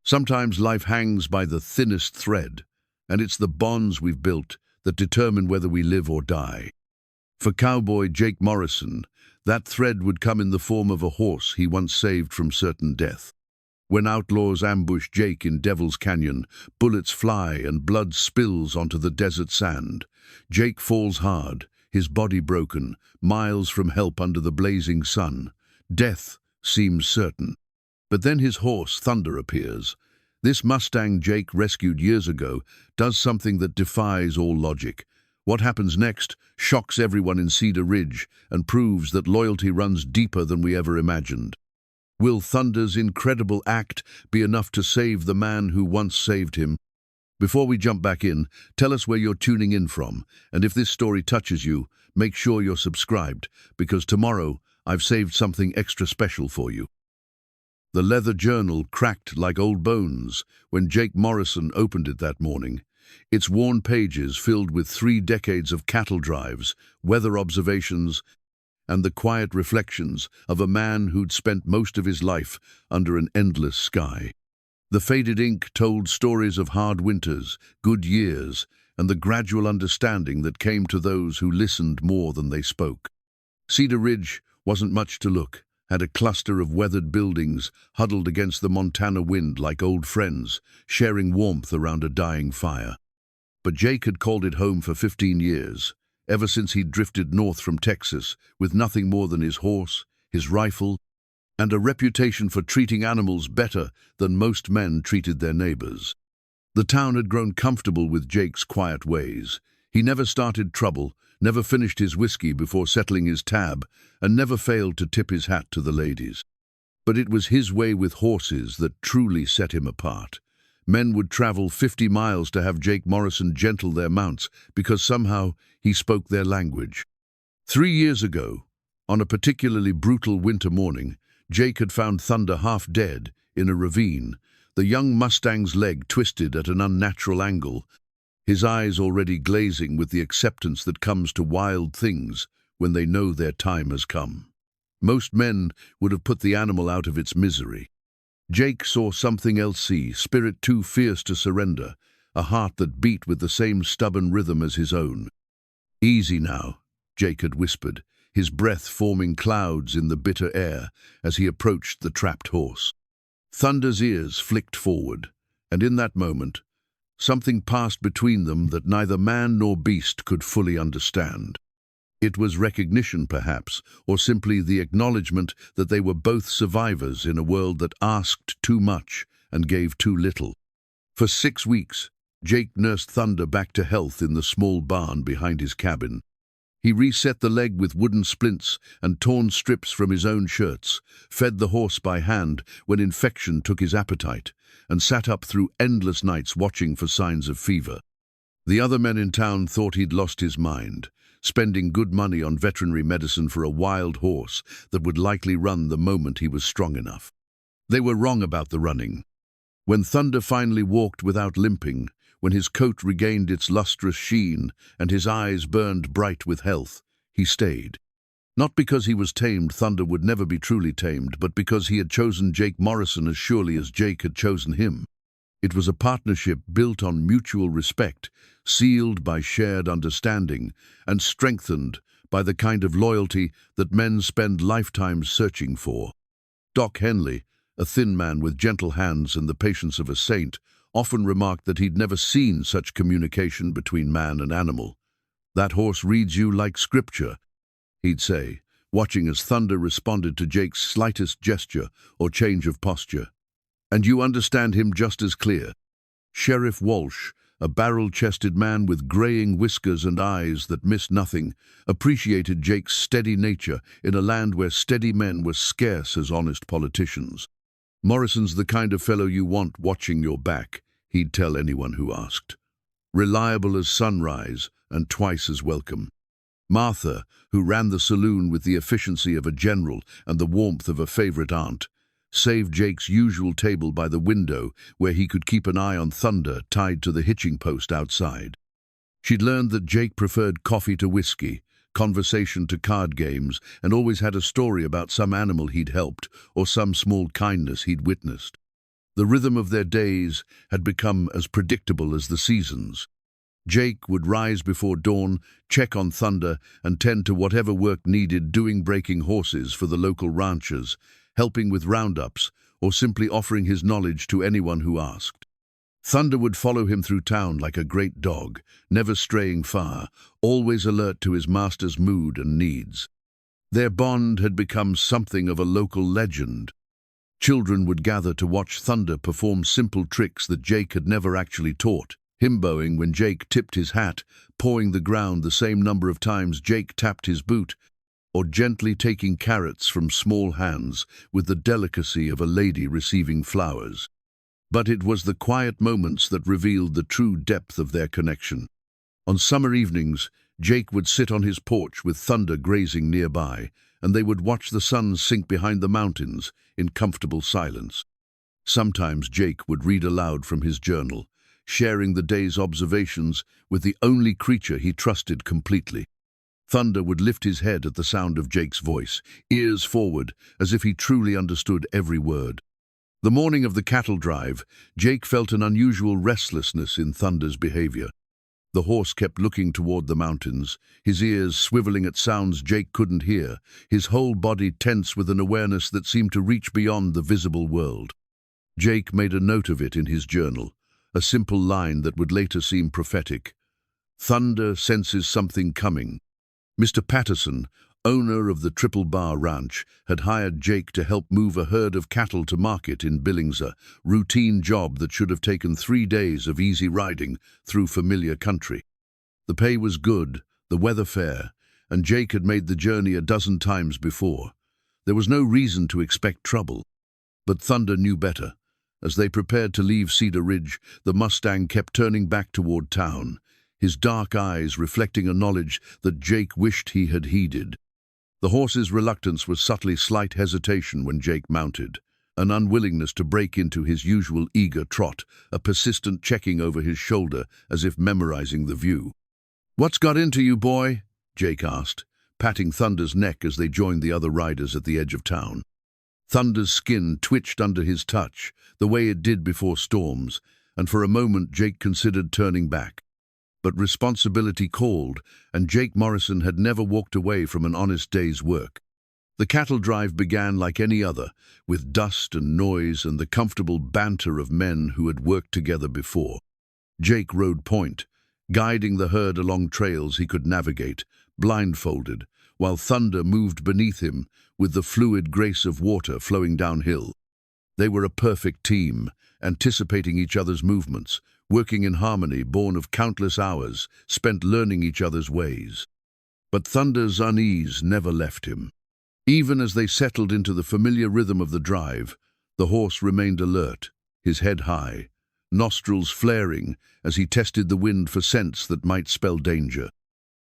Sometimes life hangs by the thinnest thread, and it's the bonds we've built that determine whether we live or die. For Cowboy Jake Morrison, that thread would come in the form of a horse he once saved from certain death. When outlaws ambush Jake in Devil's Canyon, bullets fly and blood spills onto the desert sand. Jake falls hard, his body broken, miles from help under the blazing sun. Death seems certain. But then his horse, Thunder, appears. This Mustang Jake rescued years ago does something that defies all logic. What happens next shocks everyone in Cedar Ridge and proves that loyalty runs deeper than we ever imagined. Will Thunder's incredible act be enough to save the man who once saved him? Before we jump back in, tell us where you're tuning in from, and if this story touches you, make sure you're subscribed, because tomorrow I've saved something extra special for you. The leather journal cracked like old bones when Jake Morrison opened it that morning. Its worn pages filled with 3 decades of cattle drives, weather observations, and the quiet reflections of a man who'd spent most of his life under an endless sky. The faded ink told stories of hard winters, good years, and the gradual understanding that came to those who listened more than they spoke. Cedar Ridge wasn't much to look, had a cluster of weathered buildings huddled against the Montana wind like old friends, sharing warmth around a dying fire. But Jake had called it home for 15 years, ever since he'd drifted north from Texas with nothing more than his horse, his rifle, and a reputation for treating animals better than most men treated their neighbors. The town had grown comfortable with Jake's quiet ways. He never started trouble, never finished his whiskey before settling his tab, and never failed to tip his hat to the ladies. But it was his way with horses that truly set him apart. Men would travel 50 miles to have Jake Morrison gentle their mounts because somehow he spoke their language. 3 years ago, on a particularly brutal winter morning, Jake had found Thunder half dead in a ravine, the young Mustang's leg twisted at an unnatural angle, his eyes already glazing with the acceptance that comes to wild things when they know their time has come. Most men would have put the animal out of its misery. Jake saw something else, spirit too fierce to surrender, a heart that beat with the same stubborn rhythm as his own. "Easy now," Jake had whispered, his breath forming clouds in the bitter air as he approached the trapped horse. Thunder's ears flicked forward, and in that moment, something passed between them that neither man nor beast could fully understand. It was recognition, perhaps, or simply the acknowledgement that they were both survivors in a world that asked too much and gave too little. For 6 weeks, Jake nursed Thunder back to health in the small barn behind his cabin. He reset the leg with wooden splints and torn strips from his own shirts, fed the horse by hand when infection took his appetite, and sat up through endless nights watching for signs of fever. The other men in town thought he'd lost his mind, spending good money on veterinary medicine for a wild horse that would likely run the moment he was strong enough. They were wrong about the running. When Thunder finally walked without limping, when his coat regained its lustrous sheen and his eyes burned bright with health, he stayed. Not because he was tamed, Thunder would never be truly tamed, but because he had chosen Jake Morrison as surely as Jake had chosen him. It was a partnership built on mutual respect, sealed by shared understanding, and strengthened by the kind of loyalty that men spend lifetimes searching for. Doc Henley, a thin man with gentle hands and the patience of a saint, often remarked that he'd never seen such communication between man and animal. "That horse reads you like scripture," he'd say, watching as Thunder responded to Jake's slightest gesture or change of posture. "And you understand him just as clear." Sheriff Walsh, a barrel-chested man with graying whiskers and eyes that missed nothing, appreciated Jake's steady nature in a land where steady men were scarce as honest politicians. "Morrison's the kind of fellow you want watching your back," he'd tell anyone who asked. "Reliable as sunrise and twice as welcome." Martha, who ran the saloon with the efficiency of a general and the warmth of a favorite aunt, saved Jake's usual table by the window where he could keep an eye on Thunder tied to the hitching post outside. She'd learned that Jake preferred coffee to whiskey, conversation to card games, and always had a story about some animal he'd helped or some small kindness he'd witnessed. The rhythm of their days had become as predictable as the seasons. Jake would rise before dawn, check on Thunder, and tend to whatever work needed, doing breaking horses for the local ranchers, helping with roundups, or simply offering his knowledge to anyone who asked. Thunder would follow him through town like a great dog, never straying far, always alert to his master's mood and needs. Their bond had become something of a local legend. Children would gather to watch Thunder perform simple tricks that Jake had never actually taught, himboing when Jake tipped his hat, pawing the ground the same number of times Jake tapped his boot, or gently taking carrots from small hands with the delicacy of a lady receiving flowers. But it was the quiet moments that revealed the true depth of their connection. On summer evenings, Jake would sit on his porch with Thunder grazing nearby, and they would watch the sun sink behind the mountains in comfortable silence. Sometimes Jake would read aloud from his journal, sharing the day's observations with the only creature he trusted completely. Thunder would lift his head at the sound of Jake's voice, ears forward, as if he truly understood every word. The morning of the cattle drive, Jake felt an unusual restlessness in Thunder's behavior. The horse kept looking toward the mountains, his ears swiveling at sounds Jake couldn't hear, his whole body tense with an awareness that seemed to reach beyond the visible world. Jake made a note of it in his journal, a simple line that would later seem prophetic. Thunder senses something coming. Mr. Patterson, owner of the Triple Bar Ranch, had hired Jake to help move a herd of cattle to market in Billings, a routine job that should have taken 3 days of easy riding through familiar country. The pay was good, the weather fair, and Jake had made the journey a dozen times before. There was no reason to expect trouble. But Thunder knew better. As they prepared to leave Cedar Ridge, the mustang kept turning back toward town, his dark eyes reflecting a knowledge that Jake wished he had heeded. The horse's reluctance was subtly slight hesitation when Jake mounted, an unwillingness to break into his usual eager trot, a persistent checking over his shoulder as if memorizing the view. "What's got into you, boy?" Jake asked, patting Thunder's neck as they joined the other riders at the edge of town. Thunder's skin twitched under his touch, the way it did before storms, and for a moment Jake considered turning back. But responsibility called, and Jake Morrison had never walked away from an honest day's work. The cattle drive began like any other, with dust and noise and the comfortable banter of men who had worked together before. Jake rode point, guiding the herd along trails he could navigate, blindfolded, while Thunder moved beneath him with the fluid grace of water flowing downhill. They were a perfect team, anticipating each other's movements, working in harmony born of countless hours spent learning each other's ways. But Thunder's unease never left him. Even as they settled into the familiar rhythm of the drive, the horse remained alert, his head high, nostrils flaring as he tested the wind for scents that might spell danger.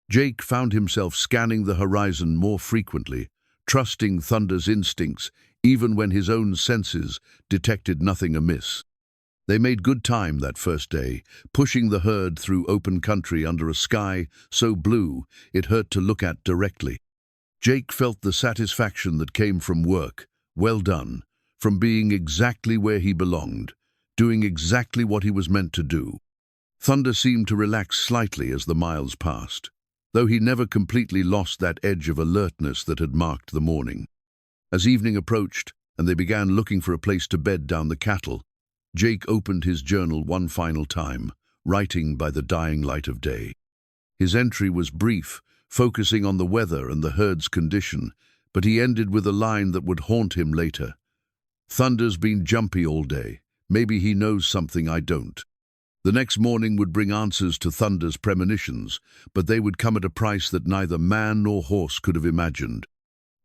Jake found himself scanning the horizon more frequently, trusting Thunder's instincts even when his own senses detected nothing amiss. They made good time that first day, pushing the herd through open country under a sky so blue it hurt to look at directly. Jake felt the satisfaction that came from work, well done, from being exactly where he belonged, doing exactly what he was meant to do. Thunder seemed to relax slightly as the miles passed, though he never completely lost that edge of alertness that had marked the morning. As evening approached and they began looking for a place to bed down the cattle, Jake opened his journal one final time, writing by the dying light of day. His entry was brief, focusing on the weather and the herd's condition, but he ended with a line that would haunt him later. "Thunder's been jumpy all day. Maybe he knows something I don't." The next morning would bring answers to Thunder's premonitions, but they would come at a price that neither man nor horse could have imagined.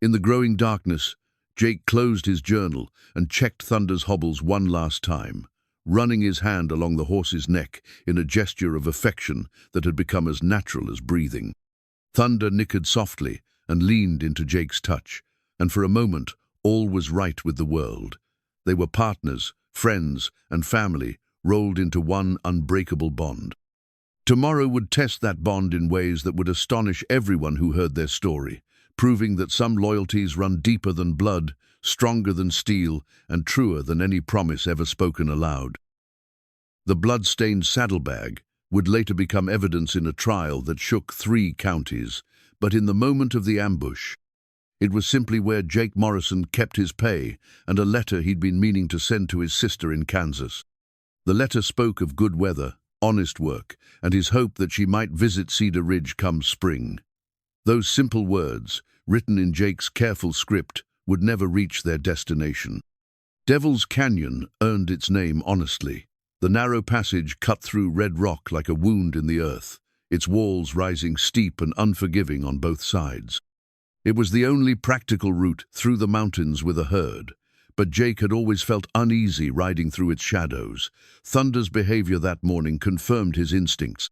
In the growing darkness, Jake closed his journal and checked Thunder's hobbles one last time, running his hand along the horse's neck in a gesture of affection that had become as natural as breathing. Thunder nickered softly and leaned into Jake's touch, and for a moment all was right with the world. They were partners, friends, and family, rolled into one unbreakable bond. Tomorrow would test that bond in ways that would astonish everyone who heard their story, proving that some loyalties run deeper than blood, stronger than steel and truer than any promise ever spoken aloud. The blood-stained saddlebag would later become evidence in a trial that shook 3 counties, but in the moment of the ambush, it was simply where Jake Morrison kept his pay and a letter he'd been meaning to send to his sister in Kansas. The letter spoke of good weather, honest work, and his hope that she might visit Cedar Ridge come spring. Those simple words, written in Jake's careful script, would never reach their destination. Devil's Canyon earned its name honestly. The narrow passage cut through red rock like a wound in the earth, its walls rising steep and unforgiving on both sides. It was the only practical route through the mountains with a herd, but Jake had always felt uneasy riding through its shadows. Thunder's behavior that morning confirmed his instincts.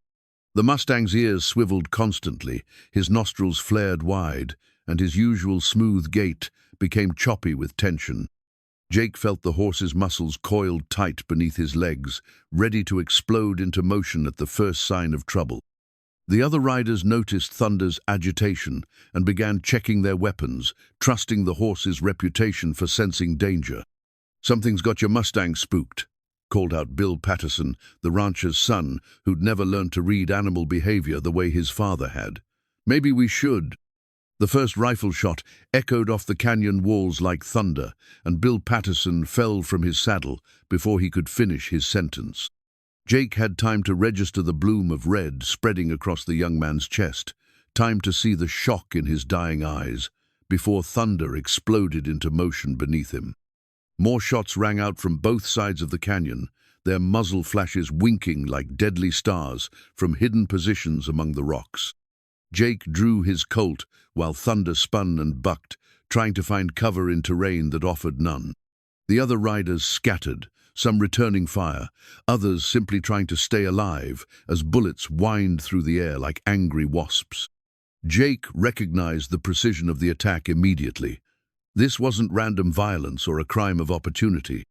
The Mustang's ears swiveled constantly, his nostrils flared wide, and his usual smooth gait became choppy with tension. Jake felt the horse's muscles coiled tight beneath his legs, ready to explode into motion at the first sign of trouble. The other riders noticed Thunder's agitation and began checking their weapons, trusting the horse's reputation for sensing danger. "Something's got your Mustang spooked," called out Bill Patterson, the rancher's son, who'd never learned to read animal behavior the way his father had. "Maybe we should." The first rifle shot echoed off the canyon walls like thunder, and Bill Patterson fell from his saddle before he could finish his sentence. Jake had time to register the bloom of red spreading across the young man's chest, time to see the shock in his dying eyes, before thunder exploded into motion beneath him. More shots rang out from both sides of the canyon, their muzzle flashes winking like deadly stars from hidden positions among the rocks. Jake drew his Colt while thunder spun and bucked, trying to find cover in terrain that offered none. The other riders scattered, some returning fire, others simply trying to stay alive as bullets whined through the air like angry wasps. Jake recognized the precision of the attack immediately. This wasn't random violence or a crime of opportunity.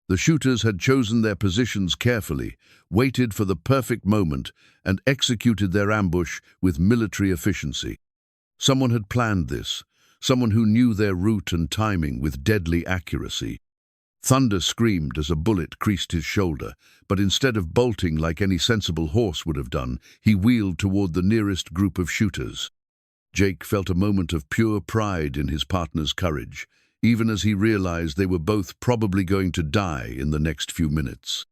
The shooters had chosen their positions carefully, waited for the perfect moment, and executed their ambush with military efficiency. Someone had planned this, someone who knew their route and timing with deadly accuracy. Thunder screamed as a bullet creased his shoulder, but instead of bolting like any sensible horse would have done, he wheeled toward the nearest group of shooters. Jake felt a moment of pure pride in his partner's courage, even as he realized they were both probably going to die in the next few minutes.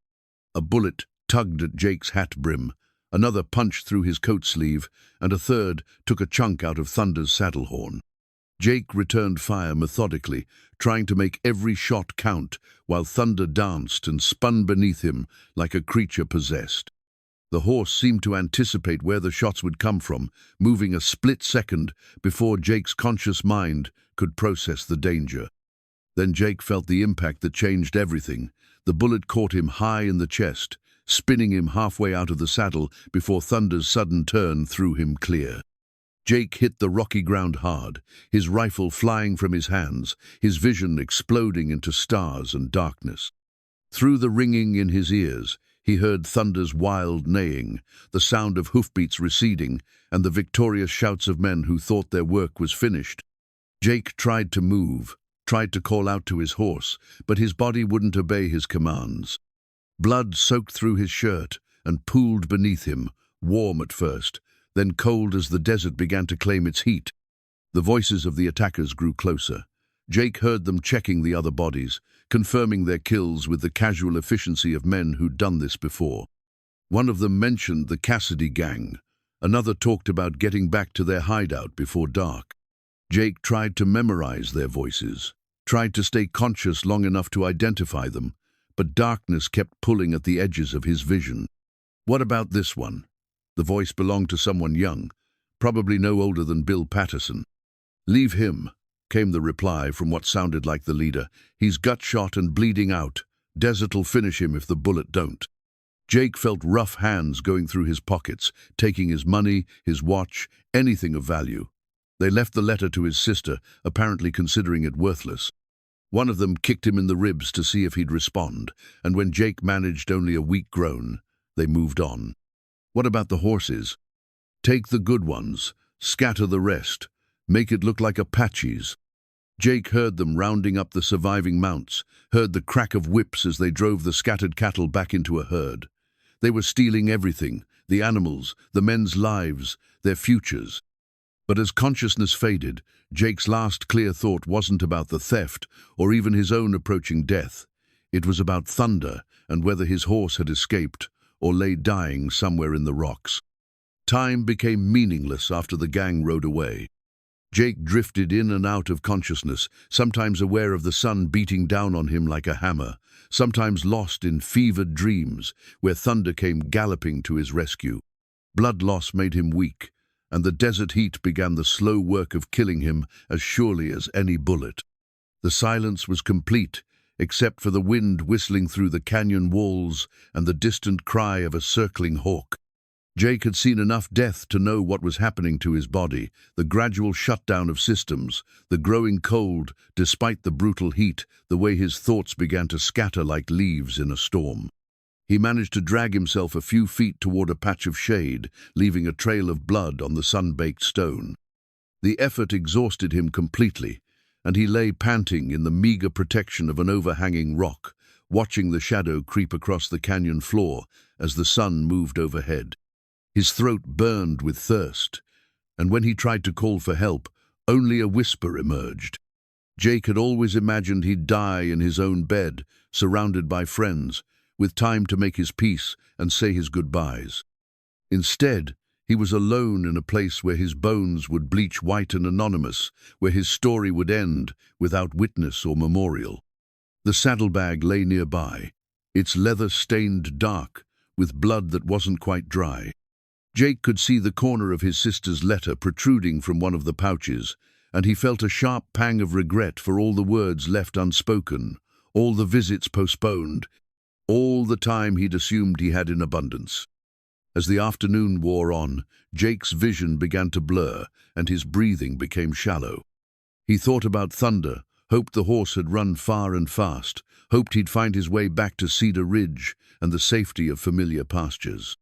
A bullet tugged at Jake's hat brim, another punched through his coat sleeve, and a third took a chunk out of Thunder's saddle horn. Jake returned fire methodically, trying to make every shot count, while Thunder danced and spun beneath him like a creature possessed. The horse seemed to anticipate where the shots would come from, moving a split second before Jake's conscious mind could process the danger. Then Jake felt the impact that changed everything. The bullet caught him high in the chest, spinning him halfway out of the saddle before Thunder's sudden turn threw him clear. Jake hit the rocky ground hard, his rifle flying from his hands, his vision exploding into stars and darkness. Through the ringing in his ears, he heard Thunder's wild neighing, the sound of hoofbeats receding, and the victorious shouts of men who thought their work was finished. Jake tried to move, tried to call out to his horse, but his body wouldn't obey his commands. Blood soaked through his shirt and pooled beneath him, warm at first, then cold as the desert began to claim its heat. The voices of the attackers grew closer. Jake heard them checking the other bodies, confirming their kills with the casual efficiency of men who'd done this before. One of them mentioned the Cassidy gang. Another talked about getting back to their hideout before dark. Jake tried to memorize their voices, tried to stay conscious long enough to identify them, but darkness kept pulling at the edges of his vision. What about this one? The voice belonged to someone young, probably no older than Bill Patterson. "Leave him," came the reply from what sounded like the leader. "He's gut-shot and bleeding out. Desert'll finish him if the bullet don't." Jake felt rough hands going through his pockets, taking his money, his watch, anything of value. They left the letter to his sister, apparently considering it worthless. One of them kicked him in the ribs to see if he'd respond, and when Jake managed only a weak groan, they moved on. What about the horses? "Take the good ones, scatter the rest, make it look like Apaches." Jake heard them rounding up the surviving mounts, heard the crack of whips as they drove the scattered cattle back into a herd. They were stealing everything, the animals, the men's lives, their futures. But as consciousness faded, Jake's last clear thought wasn't about the theft or even his own approaching death. It was about Thunder and whether his horse had escaped or lay dying somewhere in the rocks. Time became meaningless after the gang rode away. Jake drifted in and out of consciousness, sometimes aware of the sun beating down on him like a hammer, sometimes lost in fevered dreams where Thunder came galloping to his rescue. Blood loss made him weak, and the desert heat began the slow work of killing him as surely as any bullet. The silence was complete, except for the wind whistling through the canyon walls and the distant cry of a circling hawk. Jake had seen enough death to know what was happening to his body, the gradual shutdown of systems, the growing cold, despite the brutal heat, the way his thoughts began to scatter like leaves in a storm. He managed to drag himself a few feet toward a patch of shade, leaving a trail of blood on the sun-baked stone. The effort exhausted him completely, and he lay panting in the meager protection of an overhanging rock, watching the shadow creep across the canyon floor as the sun moved overhead. His throat burned with thirst, and when he tried to call for help, only a whisper emerged. Jake had always imagined he'd die in his own bed, surrounded by friends, with time to make his peace and say his goodbyes. Instead, he was alone in a place where his bones would bleach white and anonymous, where his story would end without witness or memorial. The saddlebag lay nearby, its leather stained dark, with blood that wasn't quite dry. Jake could see the corner of his sister's letter protruding from one of the pouches, and he felt a sharp pang of regret for all the words left unspoken, all the visits postponed, all the time he'd assumed he had in abundance. As the afternoon wore on, Jake's vision began to blur, and his breathing became shallow. He thought about Thunder, hoped the horse had run far and fast, hoped he'd find his way back to Cedar Ridge and the safety of familiar pastures.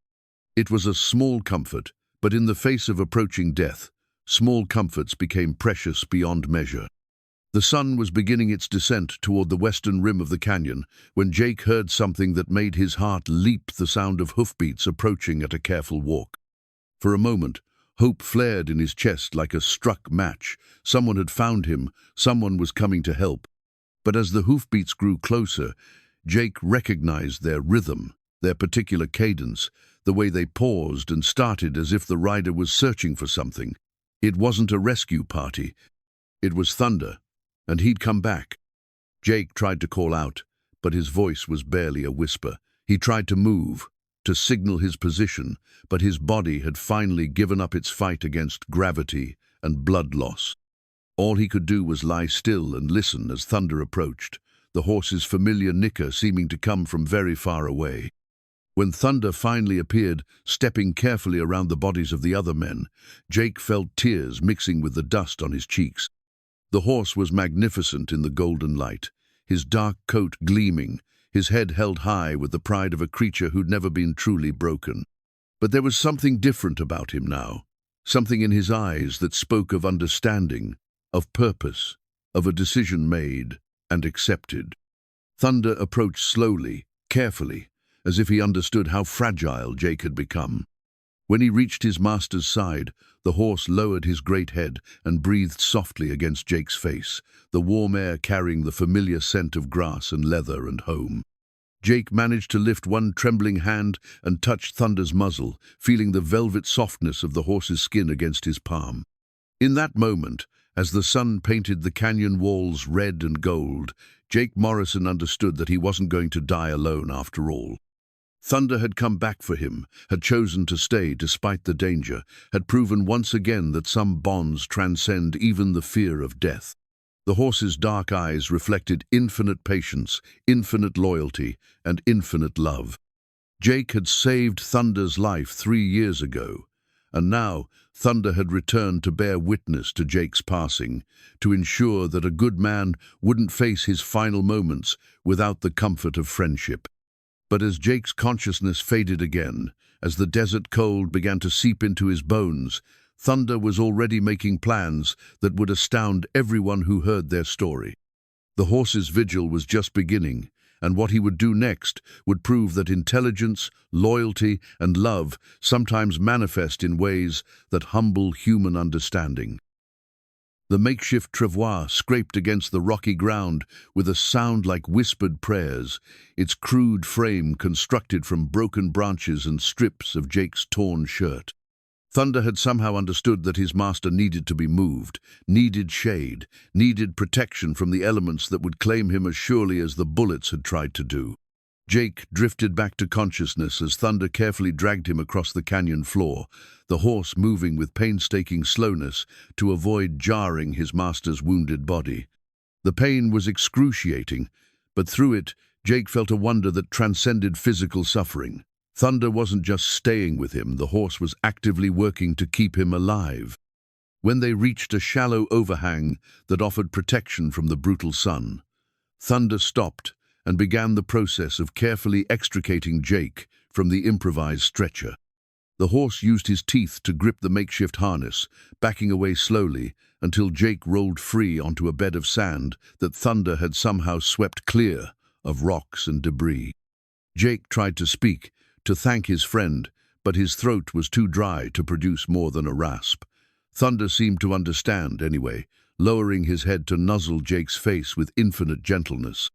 It was a small comfort, but in the face of approaching death, small comforts became precious beyond measure. The sun was beginning its descent toward the western rim of the canyon when Jake heard something that made his heart leap, the sound of hoofbeats approaching at a careful walk. For a moment, hope flared in his chest like a struck match. Someone had found him, someone was coming to help. But as the hoofbeats grew closer, Jake recognized their rhythm, their particular cadence, the way they paused and started as if the rider was searching for something. It wasn't a rescue party. It was Thunder, and he'd come back. Jake tried to call out, but his voice was barely a whisper. He tried to move, to signal his position, but his body had finally given up its fight against gravity and blood loss. All he could do was lie still and listen as Thunder approached, the horse's familiar nicker seeming to come from very far away. When Thunder finally appeared, stepping carefully around the bodies of the other men, Jake felt tears mixing with the dust on his cheeks. The horse was magnificent in the golden light, his dark coat gleaming, his head held high with the pride of a creature who'd never been truly broken. But there was something different about him now, something in his eyes that spoke of understanding, of purpose, of a decision made and accepted. Thunder approached slowly, carefully, as if he understood how fragile Jake had become. When he reached his master's side, the horse lowered his great head and breathed softly against Jake's face, the warm air carrying the familiar scent of grass and leather and home. Jake managed to lift one trembling hand and touch Thunder's muzzle, feeling the velvet softness of the horse's skin against his palm. In that moment, as the sun painted the canyon walls red and gold, Jake Morrison understood that he wasn't going to die alone after all. Thunder had come back for him, had chosen to stay despite the danger, had proven once again that some bonds transcend even the fear of death. The horse's dark eyes reflected infinite patience, infinite loyalty, and infinite love. Jake had saved Thunder's life 3 years ago, and now Thunder had returned to bear witness to Jake's passing, to ensure that a good man wouldn't face his final moments without the comfort of friendship. But as Jake's consciousness faded again, as the desert cold began to seep into his bones, Thunder was already making plans that would astound everyone who heard their story. The horse's vigil was just beginning, and what he would do next would prove that intelligence, loyalty, and love sometimes manifest in ways that humble human understanding. The makeshift travois scraped against the rocky ground with a sound like whispered prayers, its crude frame constructed from broken branches and strips of Jake's torn shirt. Thunder had somehow understood that his master needed to be moved, needed shade, needed protection from the elements that would claim him as surely as the bullets had tried to do. Jake drifted back to consciousness as Thunder carefully dragged him across the canyon floor, the horse moving with painstaking slowness to avoid jarring his master's wounded body. The pain was excruciating, but through it, Jake felt a wonder that transcended physical suffering. Thunder wasn't just staying with him, the horse was actively working to keep him alive. When they reached a shallow overhang that offered protection from the brutal sun, Thunder stopped and began the process of carefully extricating Jake from the improvised stretcher. The horse used his teeth to grip the makeshift harness, backing away slowly until Jake rolled free onto a bed of sand that Thunder had somehow swept clear of rocks and debris. Jake tried to speak, to thank his friend, but his throat was too dry to produce more than a rasp. Thunder seemed to understand anyway, lowering his head to nuzzle Jake's face with infinite gentleness.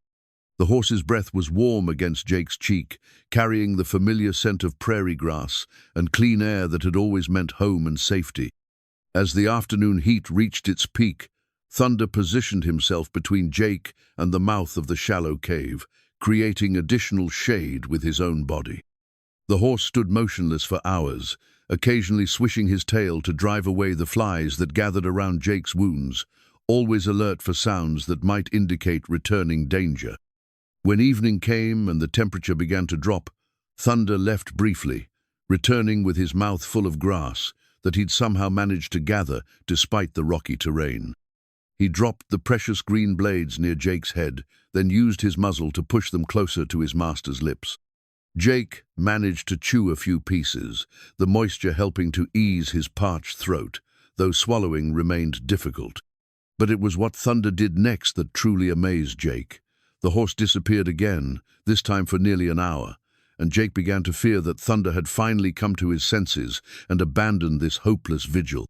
The horse's breath was warm against Jake's cheek, carrying the familiar scent of prairie grass and clean air that had always meant home and safety. As the afternoon heat reached its peak, Thunder positioned himself between Jake and the mouth of the shallow cave, creating additional shade with his own body. The horse stood motionless for hours, occasionally swishing his tail to drive away the flies that gathered around Jake's wounds, always alert for sounds that might indicate returning danger. When evening came and the temperature began to drop, Thunder left briefly, returning with his mouth full of grass that he'd somehow managed to gather despite the rocky terrain. He dropped the precious green blades near Jake's head, then used his muzzle to push them closer to his master's lips. Jake managed to chew a few pieces, the moisture helping to ease his parched throat, though swallowing remained difficult. But it was what Thunder did next that truly amazed Jake. The horse disappeared again, this time for nearly an hour, and Jake began to fear that Thunder had finally come to his senses and abandoned this hopeless vigil.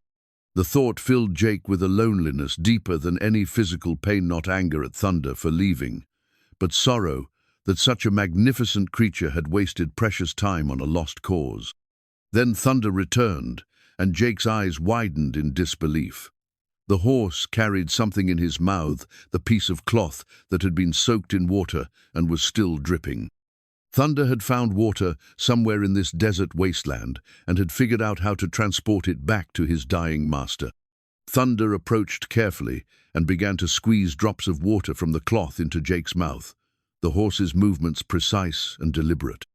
The thought filled Jake with a loneliness deeper than any physical pain, not anger at Thunder for leaving, but sorrow that such a magnificent creature had wasted precious time on a lost cause. Then Thunder returned, and Jake's eyes widened in disbelief. The horse carried something in his mouth, the piece of cloth that had been soaked in water and was still dripping. Thunder had found water somewhere in this desert wasteland and had figured out how to transport it back to his dying master. Thunder approached carefully and began to squeeze drops of water from the cloth into Jake's mouth, the horse's movements precise and deliberate.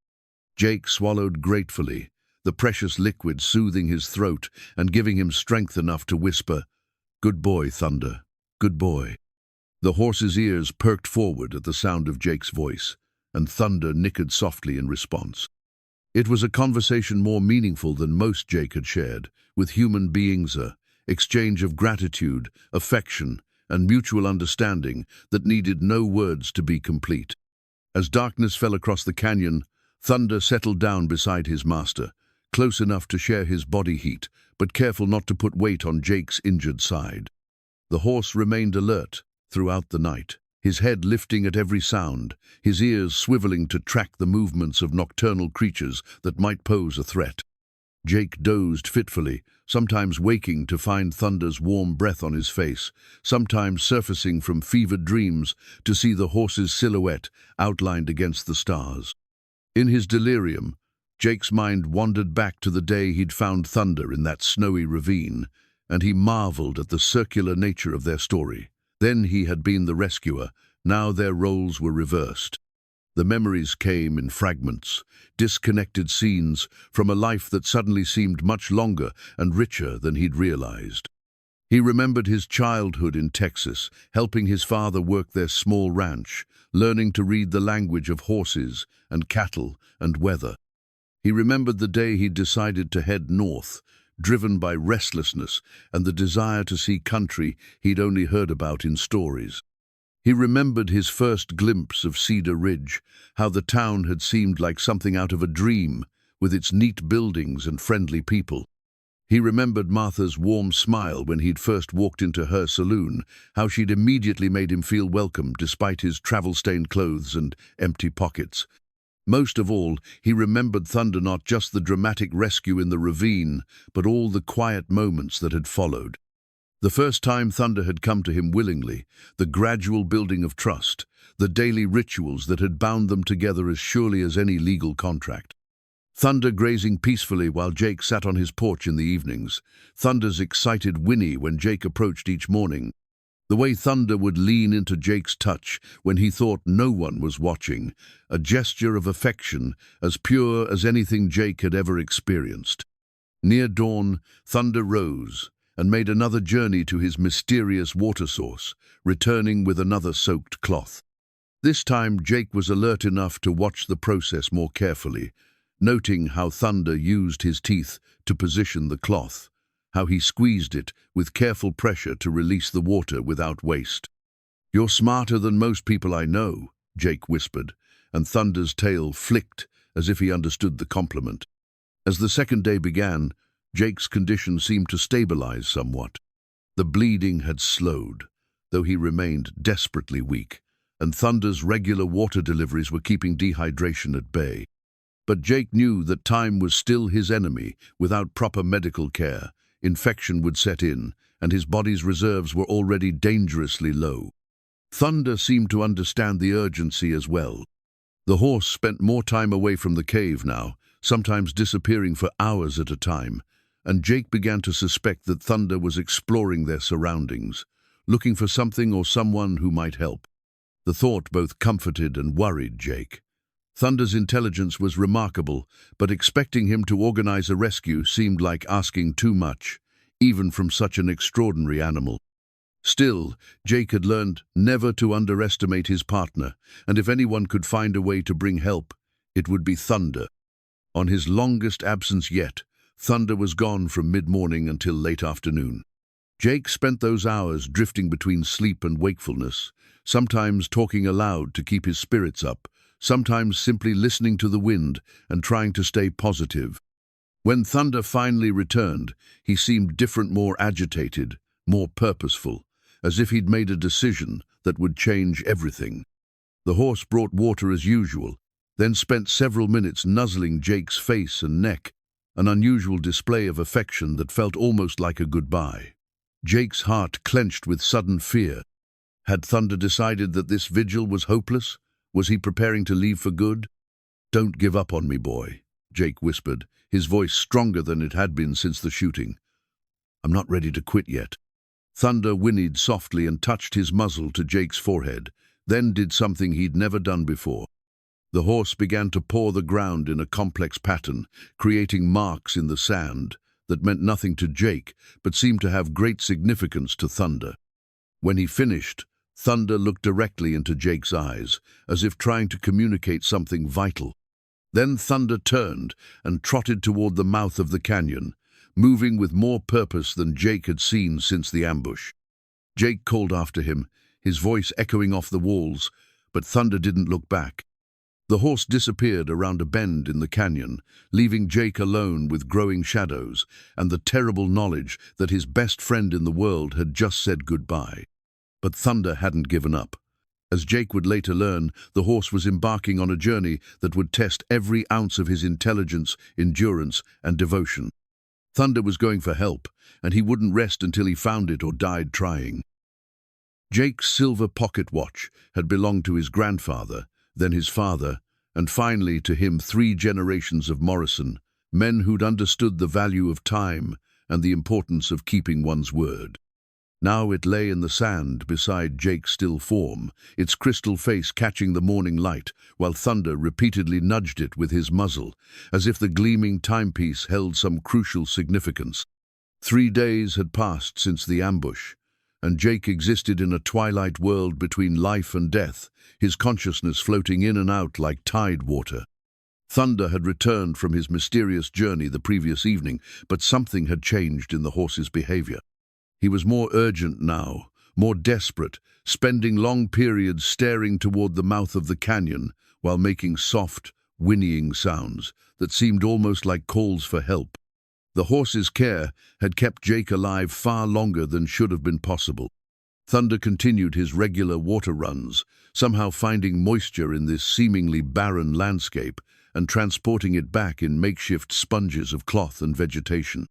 Jake swallowed gratefully, the precious liquid soothing his throat and giving him strength enough to whisper, "Good boy, Thunder, good boy." The horse's ears perked forward at the sound of Jake's voice, and Thunder nickered softly in response. It was a conversation more meaningful than most Jake had shared, with human beings, a exchange of gratitude, affection, and mutual understanding that needed no words to be complete. As darkness fell across the canyon, Thunder settled down beside his master, close enough to share his body heat, but careful not to put weight on Jake's injured side. The horse remained alert throughout the night, his head lifting at every sound, his ears swiveling to track the movements of nocturnal creatures that might pose a threat. Jake dozed fitfully, sometimes waking to find Thunder's warm breath on his face, sometimes surfacing from fevered dreams to see the horse's silhouette outlined against the stars. In his delirium, Jake's mind wandered back to the day he'd found Thunder in that snowy ravine, and he marveled at the circular nature of their story. Then he had been the rescuer, now their roles were reversed. The memories came in fragments, disconnected scenes from a life that suddenly seemed much longer and richer than he'd realized. He remembered his childhood in Texas, helping his father work their small ranch, learning to read the language of horses and cattle and weather. He remembered the day he'd decided to head north, driven by restlessness and the desire to see country he'd only heard about in stories. He remembered his first glimpse of Cedar Ridge, how the town had seemed like something out of a dream, with its neat buildings and friendly people. He remembered Martha's warm smile when he'd first walked into her saloon, how she'd immediately made him feel welcome despite his travel-stained clothes and empty pockets. Most of all, he remembered Thunder, not just the dramatic rescue in the ravine, but all the quiet moments that had followed. The first time Thunder had come to him willingly, the gradual building of trust, the daily rituals that had bound them together as surely as any legal contract. Thunder grazing peacefully while Jake sat on his porch in the evenings, Thunder's excited whinny when Jake approached each morning, the way Thunder would lean into Jake's touch when he thought no one was watching, a gesture of affection as pure as anything Jake had ever experienced. Near dawn, Thunder rose and made another journey to his mysterious water source, returning with another soaked cloth. This time, Jake was alert enough to watch the process more carefully, noting how Thunder used his teeth to position the cloth, how he squeezed it with careful pressure to release the water without waste. "You're smarter than most people I know," Jake whispered, and Thunder's tail flicked as if he understood the compliment. As the second day began, Jake's condition seemed to stabilize somewhat. The bleeding had slowed, though he remained desperately weak, and Thunder's regular water deliveries were keeping dehydration at bay. But Jake knew that time was still his enemy. Without proper medical care, infection would set in, and his body's reserves were already dangerously low. Thunder seemed to understand the urgency as well. The horse spent more time away from the cave now, sometimes disappearing for hours at a time, and Jake began to suspect that Thunder was exploring their surroundings, looking for something or someone who might help. The thought both comforted and worried Jake. Thunder's intelligence was remarkable, but expecting him to organize a rescue seemed like asking too much, even from such an extraordinary animal. Still, Jake had learned never to underestimate his partner, and if anyone could find a way to bring help, it would be Thunder. On his longest absence yet, Thunder was gone from mid-morning until late afternoon. Jake spent those hours drifting between sleep and wakefulness, sometimes talking aloud to keep his spirits up, sometimes simply listening to the wind and trying to stay positive. When Thunder finally returned, he seemed different, more agitated, more purposeful, as if he'd made a decision that would change everything. The horse brought water as usual, then spent several minutes nuzzling Jake's face and neck, an unusual display of affection that felt almost like a goodbye. Jake's heart clenched with sudden fear. Had Thunder decided that this vigil was hopeless? Was he preparing to leave for good? "Don't give up on me, boy," Jake whispered, his voice stronger than it had been since the shooting. "I'm not ready to quit yet." Thunder whinnied softly and touched his muzzle to Jake's forehead, then did something he'd never done before. The horse began to paw the ground in a complex pattern, creating marks in the sand that meant nothing to Jake, but seemed to have great significance to Thunder. When he finished, Thunder looked directly into Jake's eyes, as if trying to communicate something vital. Then Thunder turned and trotted toward the mouth of the canyon, moving with more purpose than Jake had seen since the ambush. Jake called after him, his voice echoing off the walls, but Thunder didn't look back. The horse disappeared around a bend in the canyon, leaving Jake alone with growing shadows and the terrible knowledge that his best friend in the world had just said goodbye. But Thunder hadn't given up. As Jake would later learn, the horse was embarking on a journey that would test every ounce of his intelligence, endurance, and devotion. Thunder was going for help, and he wouldn't rest until he found it or died trying. Jake's silver pocket watch had belonged to his grandfather, then his father, and finally to him 3 generations of Morrison, men who'd understood the value of time and the importance of keeping one's word. Now it lay in the sand beside Jake's still form, its crystal face catching the morning light, while Thunder repeatedly nudged it with his muzzle, as if the gleaming timepiece held some crucial significance. 3 days had passed since the ambush, and Jake existed in a twilight world between life and death, his consciousness floating in and out like tide water. Thunder had returned from his mysterious journey the previous evening, but something had changed in the horse's behavior. He was more urgent now, more desperate, spending long periods staring toward the mouth of the canyon while making soft, whinnying sounds that seemed almost like calls for help. The horse's care had kept Jake alive far longer than should have been possible. Thunder continued his regular water runs, somehow finding moisture in this seemingly barren landscape and transporting it back in makeshift sponges of cloth and vegetation.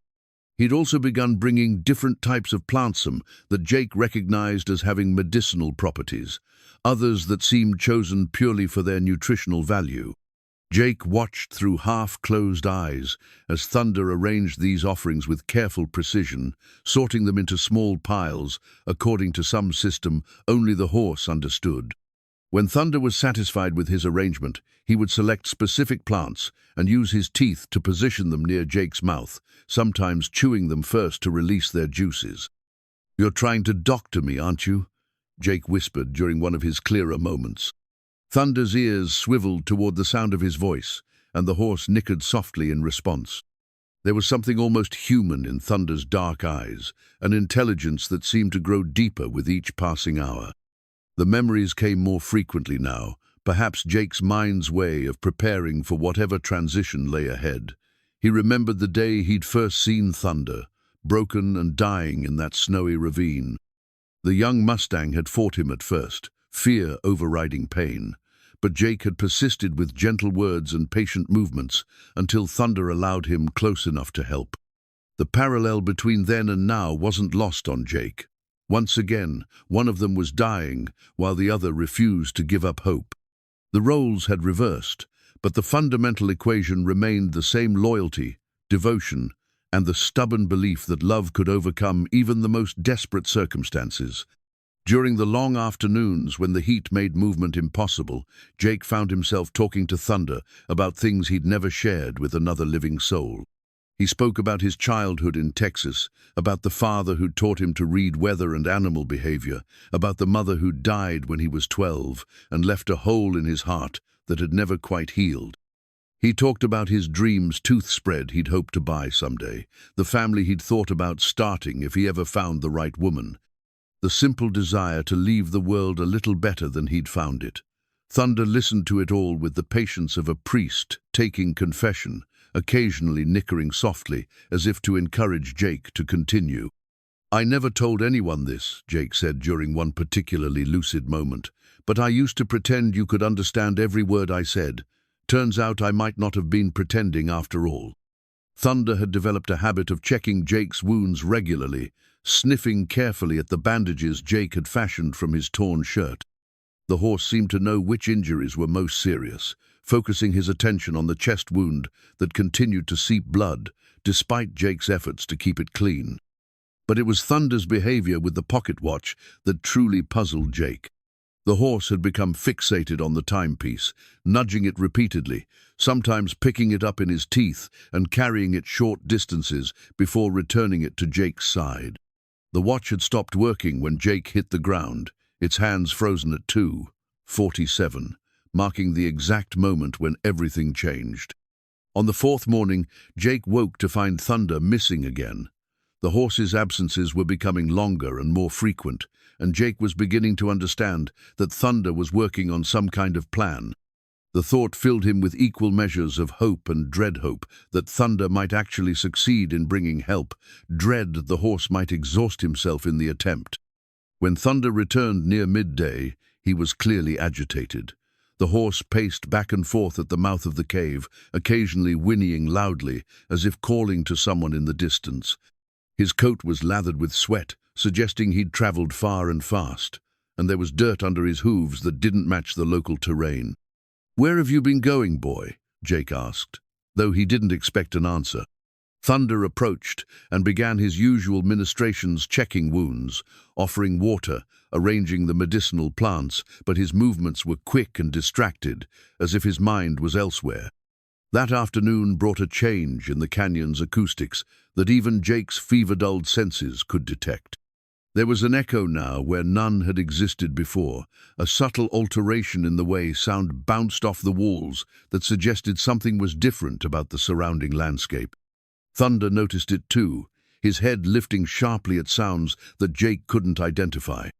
He'd also begun bringing different types of plantsome that Jake recognized as having medicinal properties, others that seemed chosen purely for their nutritional value. Jake watched through half-closed eyes as Thunder arranged these offerings with careful precision, sorting them into small piles according to some system only the horse understood. When Thunder was satisfied with his arrangement, he would select specific plants and use his teeth to position them near Jake's mouth, sometimes chewing them first to release their juices. "You're trying to doctor me, aren't you?" Jake whispered during one of his clearer moments. Thunder's ears swiveled toward the sound of his voice, and the horse nickered softly in response. There was something almost human in Thunder's dark eyes, an intelligence that seemed to grow deeper with each passing hour. The memories came more frequently now, perhaps Jake's mind's way of preparing for whatever transition lay ahead. He remembered the day he'd first seen Thunder, broken and dying in that snowy ravine. The young mustang had fought him at first, fear overriding pain, but Jake had persisted with gentle words and patient movements until Thunder allowed him close enough to help. The parallel between then and now wasn't lost on Jake. Once again, one of them was dying, while the other refused to give up hope. The roles had reversed, but the fundamental equation remained the same: loyalty, devotion, and the stubborn belief that love could overcome even the most desperate circumstances. During the long afternoons when the heat made movement impossible, Jake found himself talking to Thunder about things he'd never shared with another living soul. He spoke about his childhood in Texas, about the father who'd taught him to read weather and animal behavior, about the mother who'd died when he was 12 and left a hole in his heart that had never quite healed. He talked about his dreams tooth spread he'd hoped to buy someday, the family he'd thought about starting if he ever found the right woman, the simple desire to leave the world a little better than he'd found it. Thunder listened to it all with the patience of a priest taking confession, occasionally nickering softly as if to encourage Jake to continue. "I never told anyone this," Jake said during one particularly lucid moment, "but I used to pretend you could understand every word I said. Turns out I might not have been pretending after all." Thunder had developed a habit of checking Jake's wounds regularly, sniffing carefully at the bandages Jake had fashioned from his torn shirt. The horse seemed to know which injuries were most serious, focusing his attention on the chest wound that continued to seep blood, despite Jake's efforts to keep it clean. But it was Thunder's behavior with the pocket watch that truly puzzled Jake. The horse had become fixated on the timepiece, nudging it repeatedly, sometimes picking it up in his teeth and carrying it short distances before returning it to Jake's side. The watch had stopped working when Jake hit the ground, its hands frozen at 2:47, marking the exact moment when everything changed. On the fourth morning, Jake woke to find Thunder missing again. The horse's absences were becoming longer and more frequent, and Jake was beginning to understand that Thunder was working on some kind of plan. The thought filled him with equal measures of hope and dread-hope that Thunder might actually succeed in bringing help, dread that the horse might exhaust himself in the attempt. When Thunder returned near midday, he was clearly agitated. The horse paced back and forth at the mouth of the cave, occasionally whinnying loudly, as if calling to someone in the distance. His coat was lathered with sweat, suggesting he'd traveled far and fast, and there was dirt under his hooves that didn't match the local terrain. "Where have you been going, boy?" Jake asked, though he didn't expect an answer. Thunder approached and began his usual ministrations, checking wounds, offering water, arranging the medicinal plants, but his movements were quick and distracted, as if his mind was elsewhere. That afternoon brought a change in the canyon's acoustics that even Jake's fever-dulled senses could detect. There was an echo now where none had existed before, a subtle alteration in the way sound bounced off the walls that suggested something was different about the surrounding landscape. Thunder noticed it too, his head lifting sharply at sounds that Jake couldn't identify.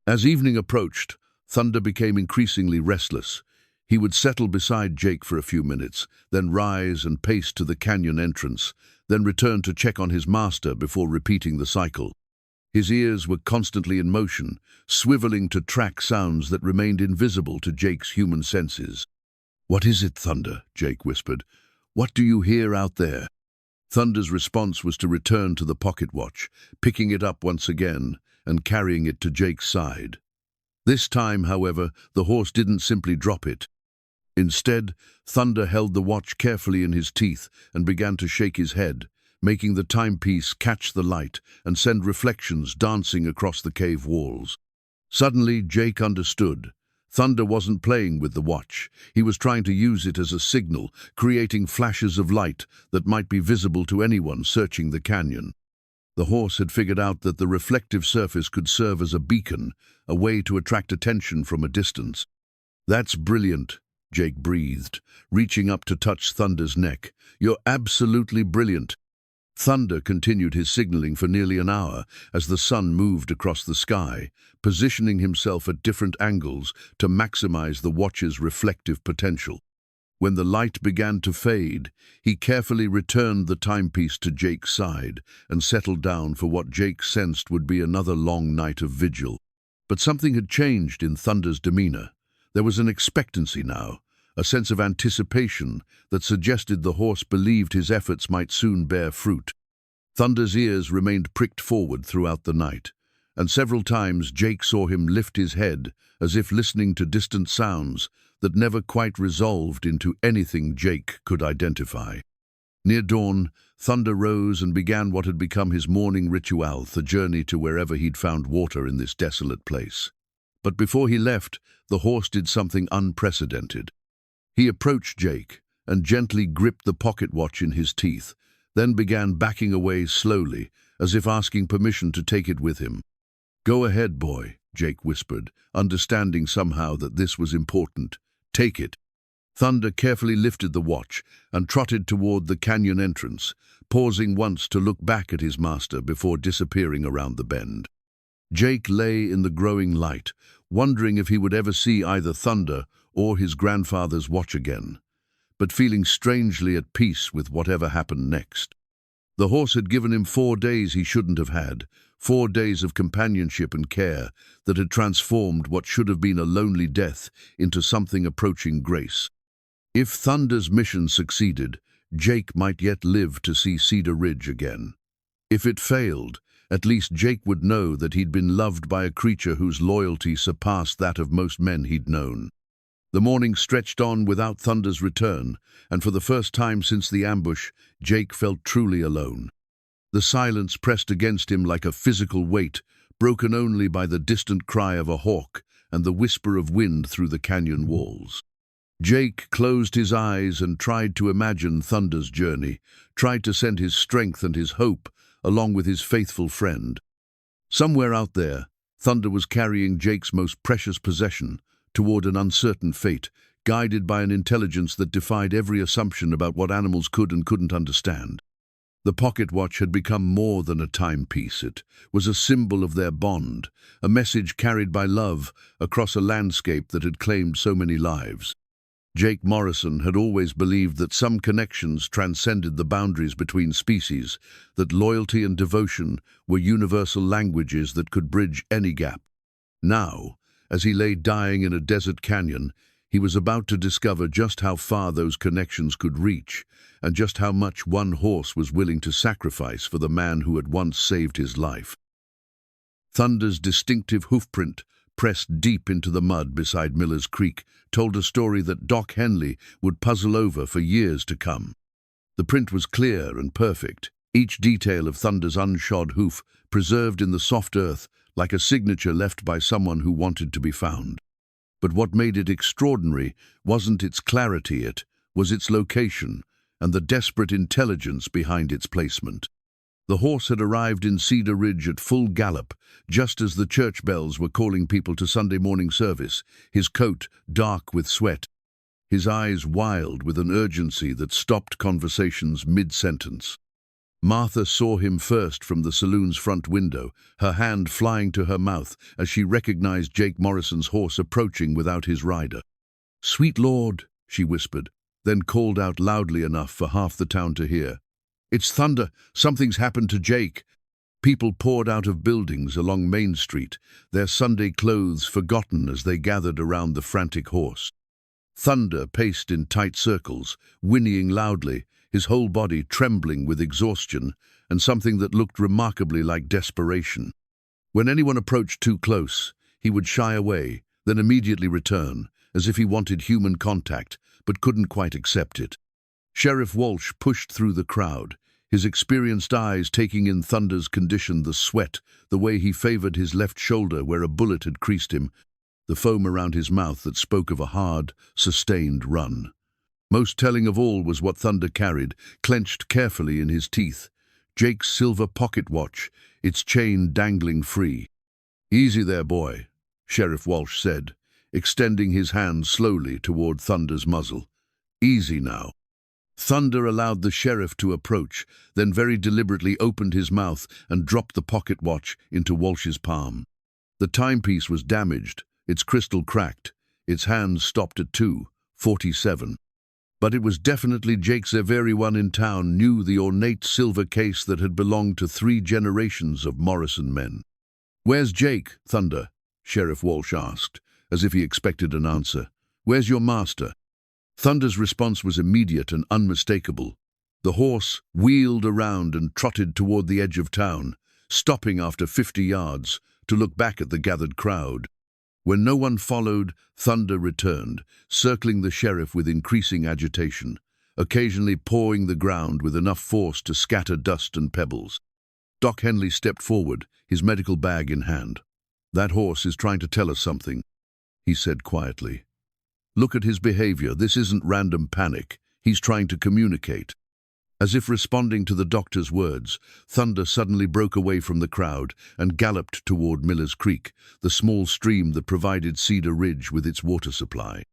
As evening approached, Thunder became increasingly restless. He would settle beside Jake for a few minutes, then rise and pace to the canyon entrance, then return to check on his master before repeating the cycle. His ears were constantly in motion, swiveling to track sounds that remained invisible to Jake's human senses. "What is it, Thunder?" Jake whispered. "What do you hear out there?" Thunder's response was to return to the pocket watch, picking it up once again and carrying it to Jake's side. This time, however, the horse didn't simply drop it. Instead, Thunder held the watch carefully in his teeth and began to shake his head, making the timepiece catch the light and send reflections dancing across the cave walls. Suddenly, Jake understood. Thunder wasn't playing with the watch. He was trying to use it as a signal, creating flashes of light that might be visible to anyone searching the canyon. The horse had figured out that the reflective surface could serve as a beacon, a way to attract attention from a distance. "That's brilliant," Jake breathed, reaching up to touch Thunder's neck. "You're absolutely brilliant." Thunder continued his signaling for nearly an hour as the sun moved across the sky, positioning himself at different angles to maximize the watch's reflective potential. When the light began to fade, he carefully returned the timepiece to Jake's side and settled down for what Jake sensed would be another long night of vigil. But something had changed in Thunder's demeanor. There was an expectancy now, a sense of anticipation that suggested the horse believed his efforts might soon bear fruit. Thunder's ears remained pricked forward throughout the night, and several times Jake saw him lift his head as if listening to distant sounds that never quite resolved into anything Jake could identify. Near dawn, Thunder rose and began what had become his morning ritual, the journey to wherever he'd found water in this desolate place. But before he left, the horse did something unprecedented. He approached Jake and gently gripped the pocket watch in his teeth, then began backing away slowly, as if asking permission to take it with him. "Go ahead, boy," Jake whispered, understanding somehow that this was important. "Take it." Thunder carefully lifted the watch and trotted toward the canyon entrance, pausing once to look back at his master before disappearing around the bend. Jake lay in the growing light, wondering if he would ever see either Thunder or his grandfather's watch again, but feeling strangely at peace with whatever happened next. The horse had given him 4 days he shouldn't have had, 4 days of companionship and care that had transformed what should have been a lonely death into something approaching grace. If Thunder's mission succeeded, Jake might yet live to see Cedar Ridge again. If it failed, at least Jake would know that he'd been loved by a creature whose loyalty surpassed that of most men he'd known. The morning stretched on without Thunder's return, and for the first time since the ambush, Jake felt truly alone. The silence pressed against him like a physical weight, broken only by the distant cry of a hawk and the whisper of wind through the canyon walls. Jake closed his eyes and tried to imagine Thunder's journey, tried to send his strength and his hope along with his faithful friend. Somewhere out there, Thunder was carrying Jake's most precious possession toward an uncertain fate, guided by an intelligence that defied every assumption about what animals could and couldn't understand. The pocket watch had become more than a timepiece. It was a symbol of their bond, a message carried by love across a landscape that had claimed so many lives. Jake Morrison had always believed that some connections transcended the boundaries between species, that loyalty and devotion were universal languages that could bridge any gap. Now, as he lay dying in a desert canyon, he was about to discover just how far those connections could reach, and just how much one horse was willing to sacrifice for the man who had once saved his life. Thunder's distinctive hoofprint, pressed deep into the mud beside Miller's Creek, told a story that Doc Henley would puzzle over for years to come. The print was clear and perfect, each detail of Thunder's unshod hoof preserved in the soft earth like a signature left by someone who wanted to be found. But what made it extraordinary wasn't its clarity, it was its location and the desperate intelligence behind its placement. The horse had arrived in Cedar Ridge at full gallop, just as the church bells were calling people to Sunday morning service, his coat dark with sweat, his eyes wild with an urgency that stopped conversations mid-sentence. Martha saw him first from the saloon's front window, her hand flying to her mouth as she recognized Jake Morrison's horse approaching without his rider. "Sweet Lord," she whispered, then called out loudly enough for half the town to hear. "It's thunder! Something's happened to Jake!" People poured out of buildings along Main Street, their Sunday clothes forgotten as they gathered around the frantic horse. Thunder paced in tight circles, whinnying loudly, his whole body trembling with exhaustion and something that looked remarkably like desperation. When anyone approached too close, he would shy away, then immediately return, as if he wanted human contact, but couldn't quite accept it. Sheriff Walsh pushed through the crowd, his experienced eyes taking in Thunder's condition, the sweat, the way he favored his left shoulder where a bullet had creased him, the foam around his mouth that spoke of a hard, sustained run. Most telling of all was what Thunder carried, clenched carefully in his teeth. Jake's silver pocket watch, its chain dangling free. "Easy there, boy," Sheriff Walsh said, extending his hand slowly toward Thunder's muzzle. "Easy now." Thunder allowed the sheriff to approach, then very deliberately opened his mouth and dropped the pocket watch into Walsh's palm. The timepiece was damaged, its crystal cracked, its hands stopped at 2:47. But it was definitely Jake's. Everyone in town knew the ornate silver case that had belonged to 3 generations of Morrison men. "Where's Jake, Thunder?" Sheriff Walsh asked, as if he expected an answer. "Where's your master?" Thunder's response was immediate and unmistakable. The horse wheeled around and trotted toward the edge of town, stopping after 50 yards to look back at the gathered crowd. When no one followed, Thunder returned, circling the sheriff with increasing agitation, occasionally pawing the ground with enough force to scatter dust and pebbles. Doc Henley stepped forward, his medical bag in hand. "That horse is trying to tell us something," he said quietly. "Look at his behavior. This isn't random panic. He's trying to communicate." As if responding to the doctor's words, Thunder suddenly broke away from the crowd and galloped toward Miller's Creek, the small stream that provided Cedar Ridge with its water supply.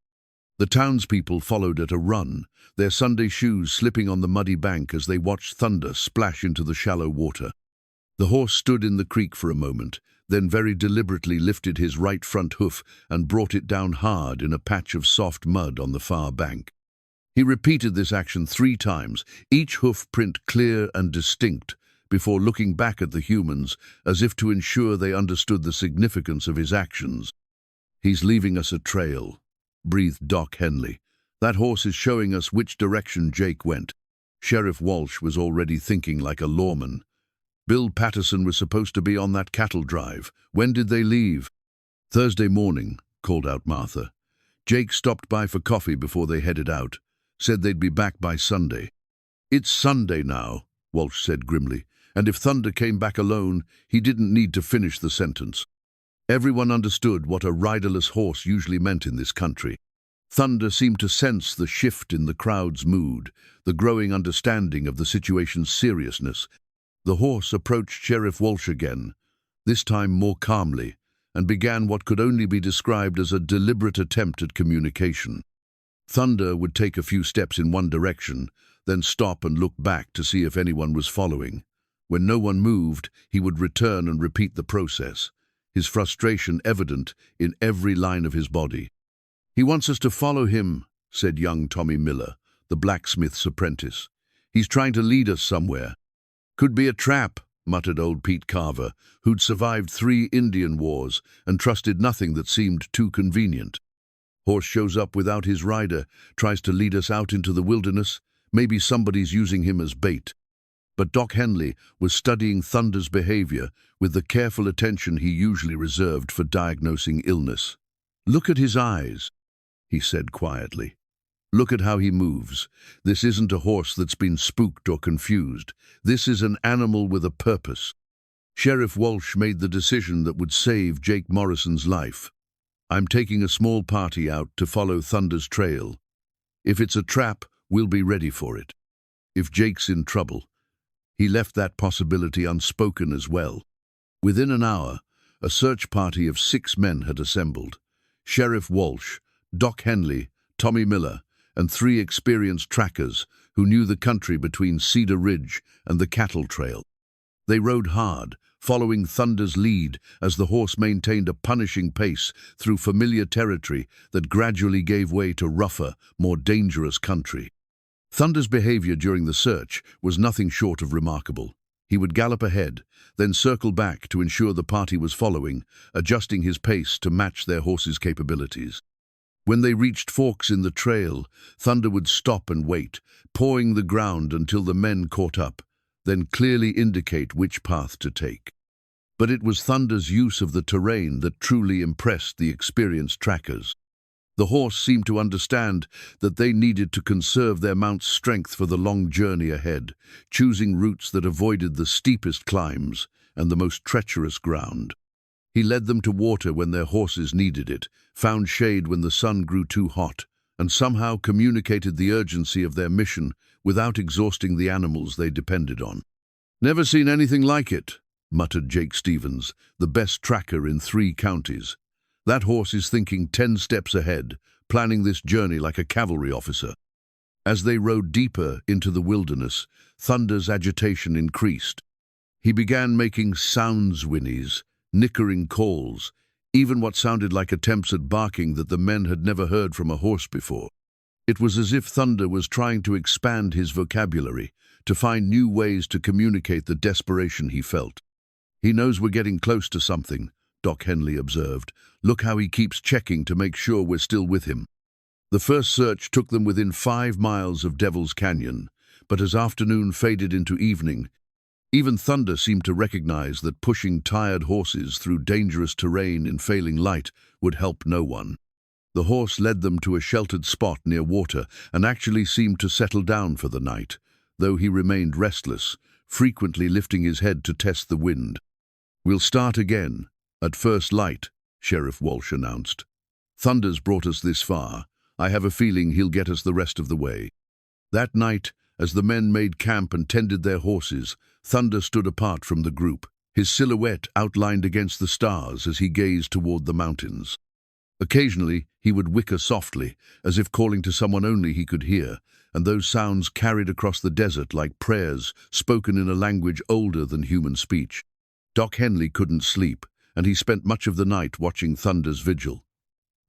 The townspeople followed at a run, their Sunday shoes slipping on the muddy bank as they watched Thunder splash into the shallow water. The horse stood in the creek for a moment, then very deliberately lifted his right front hoof and brought it down hard in a patch of soft mud on the far bank. He repeated this action 3 times, each hoof print clear and distinct, before looking back at the humans as if to ensure they understood the significance of his actions. "He's leaving us a trail," breathed Doc Henley. "That horse is showing us which direction Jake went." Sheriff Walsh was already thinking like a lawman. "Bill Patterson was supposed to be on that cattle drive. When did they leave?" "Thursday morning," called out Martha. "Jake stopped by for coffee before they headed out. Said they'd be back by Sunday." "It's Sunday now," Walsh said grimly, and if Thunder came back alone, he didn't need to finish the sentence. Everyone understood what a riderless horse usually meant in this country. Thunder seemed to sense the shift in the crowd's mood, the growing understanding of the situation's seriousness. The horse approached Sheriff Walsh again, this time more calmly, and began what could only be described as a deliberate attempt at communication. Thunder would take a few steps in one direction, then stop and look back to see if anyone was following. When no one moved, he would return and repeat the process, his frustration evident in every line of his body. "He wants us to follow him," said young Tommy Miller, the blacksmith's apprentice. "He's trying to lead us somewhere." "Could be a trap," muttered old Pete Carver, who'd survived 3 Indian wars and trusted nothing that seemed too convenient. "Horse shows up without his rider, tries to lead us out into the wilderness. Maybe somebody's using him as bait." But Doc Henley was studying Thunder's behavior with the careful attention he usually reserved for diagnosing illness. "Look at his eyes," he said quietly. "Look at how he moves. This isn't a horse that's been spooked or confused. This is an animal with a purpose." Sheriff Walsh made the decision that would save Jake Morrison's life. "I'm taking a small party out to follow Thunder's trail. If it's a trap, we'll be ready for it. If Jake's in trouble, He left that possibility unspoken as well. Within an hour, a search party of 6 men had assembled. Sheriff Walsh, Doc Henley, Tommy Miller, and 3 experienced trackers who knew the country between Cedar Ridge and the cattle trail. They rode hard, following Thunder's lead as the horse maintained a punishing pace through familiar territory that gradually gave way to rougher, more dangerous country. Thunder's behavior during the search was nothing short of remarkable. He would gallop ahead, then circle back to ensure the party was following, adjusting his pace to match their horse's capabilities. When they reached forks in the trail, Thunder would stop and wait, pawing the ground until the men caught up, then clearly indicate which path to take. But it was Thunder's use of the terrain that truly impressed the experienced trackers. The horse seemed to understand that they needed to conserve their mount's strength for the long journey ahead, choosing routes that avoided the steepest climbs and the most treacherous ground. He led them to water when their horses needed it, found shade when the sun grew too hot, and somehow communicated the urgency of their mission without exhausting the animals they depended on. "Never seen anything like it," muttered Jake Stevens, the best tracker in 3 counties. "That horse is thinking 10 steps ahead, planning this journey like a cavalry officer." As they rode deeper into the wilderness, Thunder's agitation increased. He began making sounds whinnies, nickering calls, even what sounded like attempts at barking that the men had never heard from a horse before. It was as if Thunder was trying to expand his vocabulary, to find new ways to communicate the desperation he felt. "He knows we're getting close to something," Doc Henley observed. "Look how he keeps checking to make sure we're still with him." The first search took them within 5 miles of Devil's Canyon, but as afternoon faded into evening, even Thunder seemed to recognize that pushing tired horses through dangerous terrain in failing light would help no one. The horse led them to a sheltered spot near water and actually seemed to settle down for the night, though he remained restless, frequently lifting his head to test the wind. "We'll start again, at first light," Sheriff Walsh announced. "Thunder's brought us this far. I have a feeling he'll get us the rest of the way." That night, as the men made camp and tended their horses, Thunder stood apart from the group, his silhouette outlined against the stars as he gazed toward the mountains. Occasionally, he would whicker softly, as if calling to someone only he could hear, and those sounds carried across the desert like prayers spoken in a language older than human speech. Doc Henley couldn't sleep, and he spent much of the night watching Thunder's vigil.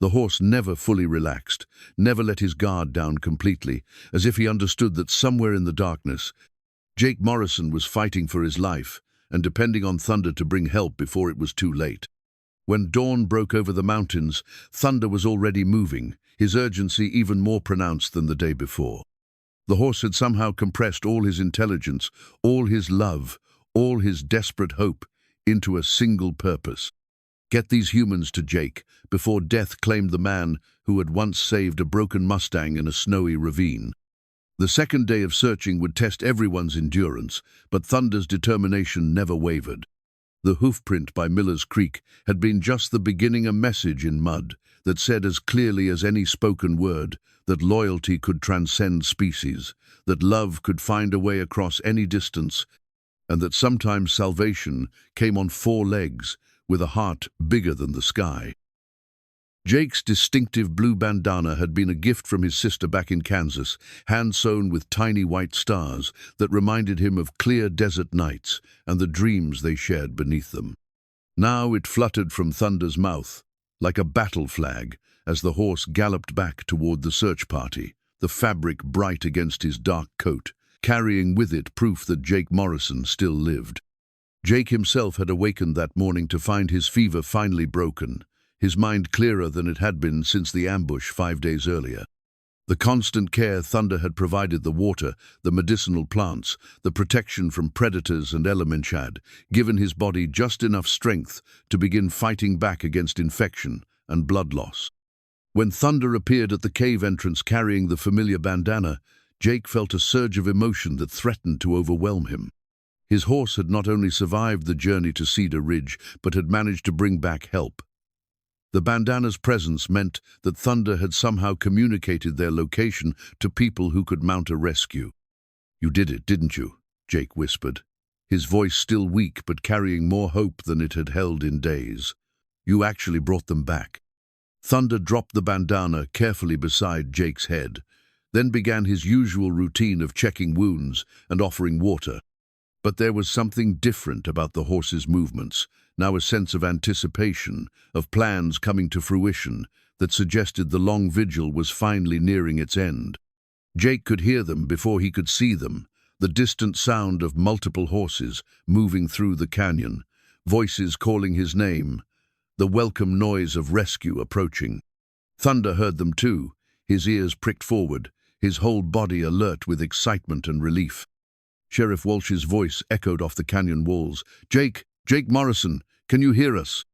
The horse never fully relaxed, never let his guard down completely, as if he understood that somewhere in the darkness, Jake Morrison was fighting for his life and depending on Thunder to bring help before it was too late. When dawn broke over the mountains, Thunder was already moving, his urgency even more pronounced than the day before. The horse had somehow compressed all his intelligence, all his love, all his desperate hope into a single purpose: get these humans to Jake before death claimed the man who had once saved a broken Mustang in a snowy ravine. The second day of searching would test everyone's endurance, but Thunder's determination never wavered. The hoofprint by Miller's Creek had been just the beginning, a message in mud that said as clearly as any spoken word that loyalty could transcend species, that love could find a way across any distance, and that sometimes salvation came on 4 legs with a heart bigger than the sky. Jake's distinctive blue bandana had been a gift from his sister back in Kansas, hand-sewn with tiny white stars that reminded him of clear desert nights and the dreams they shared beneath them. Now it fluttered from Thunder's mouth, like a battle flag, as the horse galloped back toward the search party, the fabric bright against his dark coat, carrying with it proof that Jake Morrison still lived. Jake himself had awakened that morning to find his fever finally broken, his mind clearer than it had been since the ambush 5 days earlier. The constant care Thunder had provided, the water, the medicinal plants, the protection from predators and elements had given his body just enough strength to begin fighting back against infection and blood loss. When Thunder appeared at the cave entrance carrying the familiar bandana, Jake felt a surge of emotion that threatened to overwhelm him. His horse had not only survived the journey to Cedar Ridge, but had managed to bring back help. The bandana's presence meant that Thunder had somehow communicated their location to people who could mount a rescue. "You did it, didn't you?" Jake whispered, his voice still weak but carrying more hope than it had held in days. "You actually brought them back." Thunder dropped the bandana carefully beside Jake's head, then began his usual routine of checking wounds and offering water. But there was something different about the horse's movements, now a sense of anticipation, of plans coming to fruition, that suggested the long vigil was finally nearing its end. Jake could hear them before he could see them, the distant sound of multiple horses moving through the canyon, voices calling his name, the welcome noise of rescue approaching. Thunder heard them too, his ears pricked forward, his whole body alert with excitement and relief. Sheriff Walsh's voice echoed off the canyon walls. "Jake! Jake Morrison! Can you hear us?"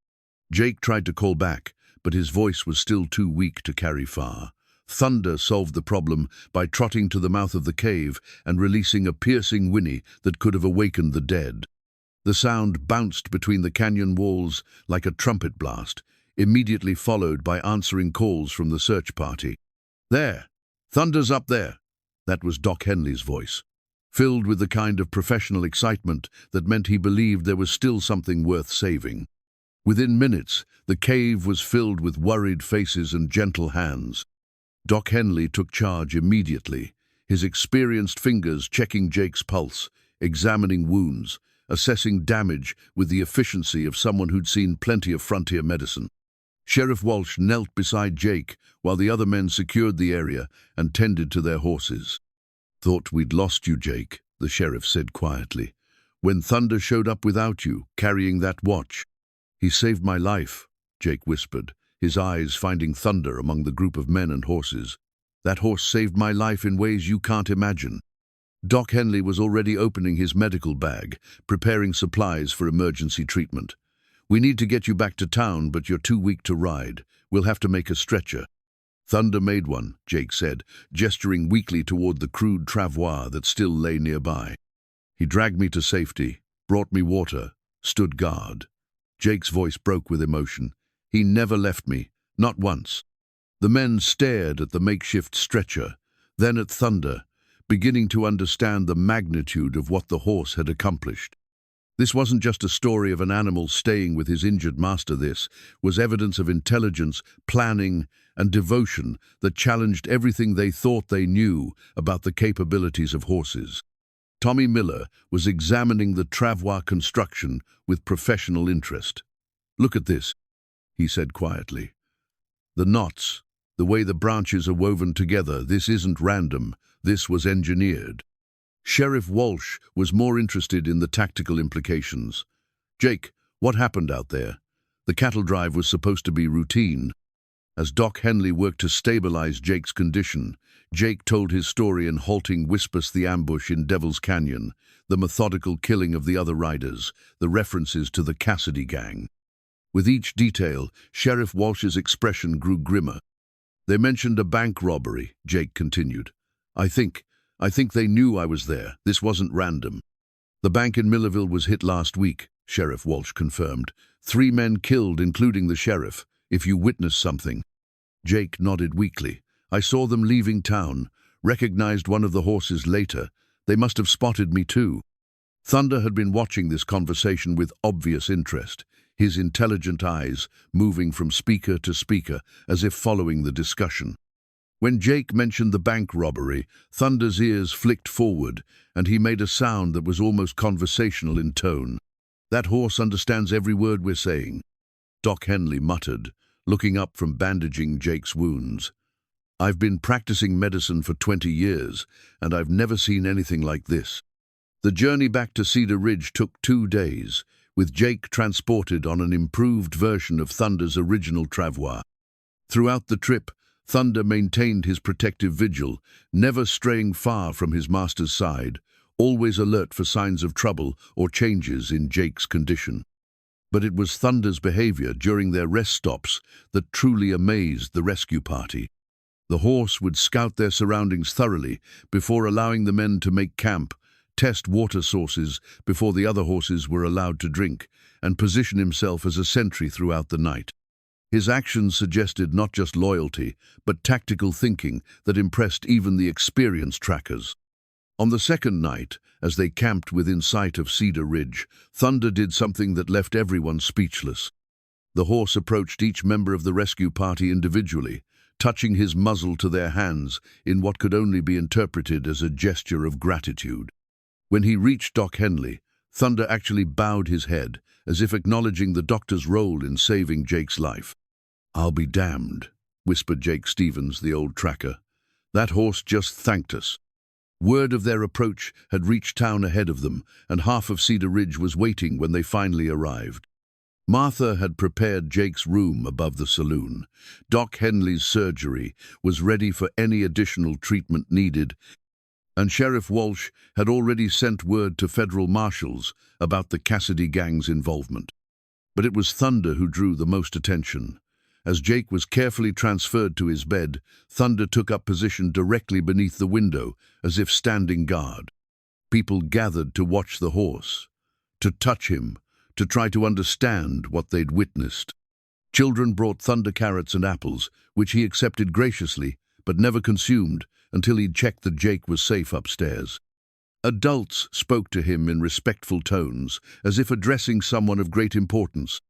Jake tried to call back, but his voice was still too weak to carry far. Thunder solved the problem by trotting to the mouth of the cave and releasing a piercing whinny that could have awakened the dead. The sound bounced between the canyon walls like a trumpet blast, immediately followed by answering calls from the search party. "There! Thunder's up there!" That was Doc Henley's voice, filled with the kind of professional excitement that meant he believed there was still something worth saving. Within minutes, the cave was filled with worried faces and gentle hands. Doc Henley took charge immediately, his experienced fingers checking Jake's pulse, examining wounds, assessing damage with the efficiency of someone who'd seen plenty of frontier medicine. Sheriff Walsh knelt beside Jake while the other men secured the area and tended to their horses. "Thought we'd lost you, Jake," the sheriff said quietly, "when Thunder showed up without you, carrying that watch." "He saved my life," Jake whispered, his eyes finding Thunder among the group of men and horses. "That horse saved my life in ways you can't imagine." Doc Henley was already opening his medical bag, preparing supplies for emergency treatment. "We need to get you back to town, but you're too weak to ride. We'll have to make a stretcher." "Thunder made one," Jake said, gesturing weakly toward the crude travois that still lay nearby. "He dragged me to safety, brought me water, stood guard." Jake's voice broke with emotion. "He never left me, not once." The men stared at the makeshift stretcher, then at Thunder, beginning to understand the magnitude of what the horse had accomplished. This wasn't just a story of an animal staying with his injured master. This was evidence of intelligence, planning, and devotion that challenged everything they thought they knew about the capabilities of horses. Tommy Miller was examining the travois construction with professional interest. "Look at this," he said quietly. "The knots, the way the branches are woven together, this isn't random, this was engineered." Sheriff Walsh was more interested in the tactical implications. "Jake, what happened out there? The cattle drive was supposed to be routine." As Doc Henley worked to stabilize Jake's condition, Jake told his story in halting whispers: the ambush in Devil's Canyon, the methodical killing of the other riders, the references to the Cassidy gang. With each detail, Sheriff Walsh's expression grew grimmer. "They mentioned a bank robbery," Jake continued. I think they knew I was there. This wasn't random." "The bank in Millerville was hit last week," Sheriff Walsh confirmed. 3 men killed, including the sheriff. If you witnessed something." Jake nodded weakly. "I saw them leaving town, recognized one of the horses later. They must have spotted me too." Thunder had been watching this conversation with obvious interest, his intelligent eyes moving from speaker to speaker as if following the discussion. When Jake mentioned the bank robbery, Thunder's ears flicked forward, and he made a sound that was almost conversational in tone. "That horse understands every word we're saying," Doc Henley muttered, looking up from bandaging Jake's wounds. "I've been practicing medicine for 20 years, and I've never seen anything like this." The journey back to Cedar Ridge took 2 days, with Jake transported on an improved version of Thunder's original travois. Throughout the trip, Thunder maintained his protective vigil, never straying far from his master's side, always alert for signs of trouble or changes in Jake's condition. But it was Thunder's behavior during their rest stops that truly amazed the rescue party. The horse would scout their surroundings thoroughly before allowing the men to make camp, test water sources before the other horses were allowed to drink, and position himself as a sentry throughout the night. His actions suggested not just loyalty, but tactical thinking that impressed even the experienced trackers. On the second night, as they camped within sight of Cedar Ridge, Thunder did something that left everyone speechless. The horse approached each member of the rescue party individually, touching his muzzle to their hands in what could only be interpreted as a gesture of gratitude. When he reached Doc Henley, Thunder actually bowed his head, as if acknowledging the doctor's role in saving Jake's life. "I'll be damned," whispered Jake Stevens, the old tracker. "That horse just thanked us." Word of their approach had reached town ahead of them, and half of Cedar Ridge was waiting when they finally arrived. Martha had prepared Jake's room above the saloon. Doc Henley's surgery was ready for any additional treatment needed, and Sheriff Walsh had already sent word to federal marshals about the Cassidy gang's involvement. But it was Thunder who drew the most attention. As Jake was carefully transferred to his bed, Thunder took up position directly beneath the window, as if standing guard. People gathered to watch the horse, to touch him, to try to understand what they'd witnessed. Children brought Thunder carrots and apples, which he accepted graciously, but never consumed until he'd checked that Jake was safe upstairs. Adults spoke to him in respectful tones, as if addressing someone of great importance,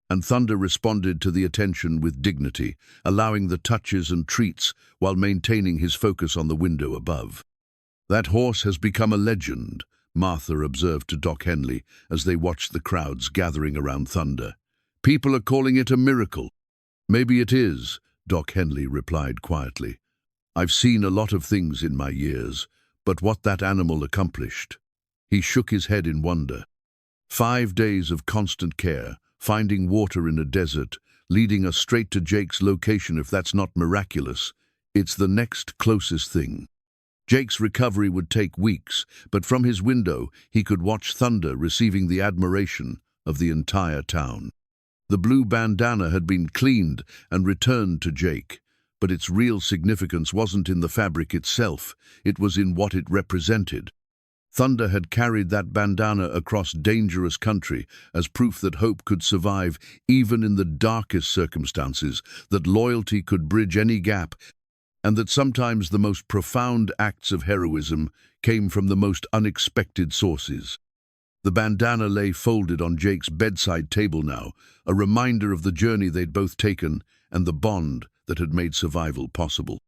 and Thunder responded to the attention with dignity, allowing the touches and treats while maintaining his focus on the window above. "That horse has become a legend," Martha observed to Doc Henley as they watched the crowds gathering around Thunder. "People are calling it a miracle." "Maybe it is," Doc Henley replied quietly. "I've seen a lot of things in my years, but what that animal accomplished." He shook his head in wonder. 5 days of constant care, finding water in a desert, leading us straight to Jake's location. If that's not miraculous, it's the next closest thing. Jake's recovery would take weeks, but from his window he could watch Thunder receiving the admiration of the entire town. The blue bandana had been cleaned and returned to Jake, but its real significance wasn't in the fabric itself, it was in what it represented. Thunder had carried that bandana across dangerous country as proof that hope could survive even in the darkest circumstances, that loyalty could bridge any gap, and that sometimes the most profound acts of heroism came from the most unexpected sources. The bandana lay folded on Jake's bedside table now, a reminder of the journey they'd both taken and the bond that had made survival possible.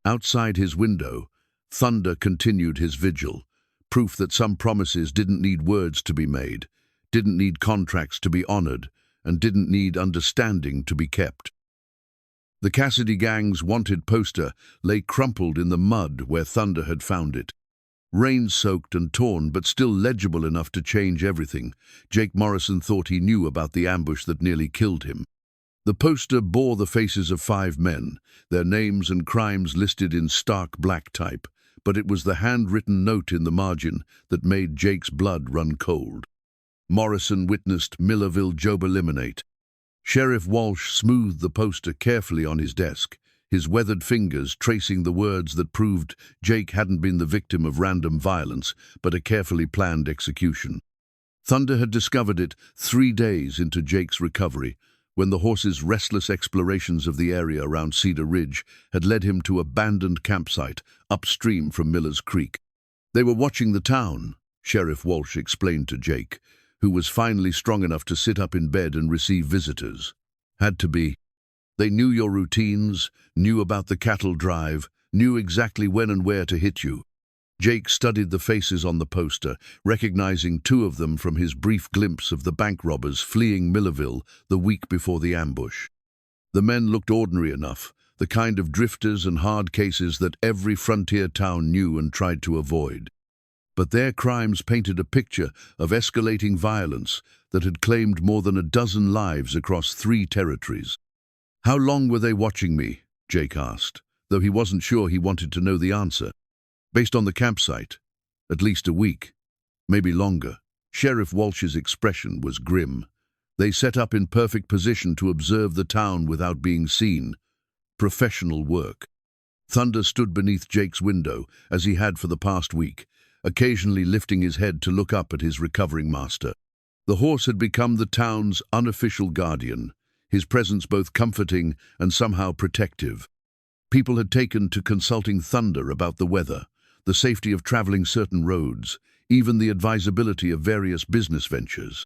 Outside his window, Thunder continued his vigil, proof that some promises didn't need words to be made, didn't need contracts to be honored, and didn't need understanding to be kept. The Cassidy gang's wanted poster lay crumpled in the mud where Thunder had found it. Rain-soaked and torn, but still legible enough to change everything, Jake Morrison thought he knew about the ambush that nearly killed him. The poster bore the faces of 5 men, their names and crimes listed in stark black type, but it was the handwritten note in the margin that made Jake's blood run cold. Morrison witnessed Millerville Job eliminate. Sheriff Walsh smoothed the poster carefully on his desk, his weathered fingers tracing the words that proved Jake hadn't been the victim of random violence, but a carefully planned execution. Thunder had discovered it 3 days into Jake's recovery, when the horse's restless explorations of the area around Cedar Ridge had led him to an abandoned campsite upstream from Miller's Creek. "They were watching the town," Sheriff Walsh explained to Jake, who was finally strong enough to sit up in bed and receive visitors. "Had to be. They knew your routines, knew about the cattle drive, knew exactly when and where to hit you." Jake studied the faces on the poster, recognizing 2 of them from his brief glimpse of the bank robbers fleeing Millerville the week before the ambush. The men looked ordinary enough, the kind of drifters and hard cases that every frontier town knew and tried to avoid. But their crimes painted a picture of escalating violence that had claimed more than a dozen lives across 3 territories. "How long were they watching me?" Jake asked, though he wasn't sure he wanted to know the answer. "Based on the campsite, at least a week, maybe longer." Sheriff Walsh's expression was grim. "They set up in perfect position to observe the town without being seen. Professional work." Thunder stood beneath Jake's window, as he had for the past week, occasionally lifting his head to look up at his recovering master. The horse had become the town's unofficial guardian, his presence both comforting and somehow protective. People had taken to consulting Thunder about the weather, the safety of traveling certain roads, even the advisability of various business ventures.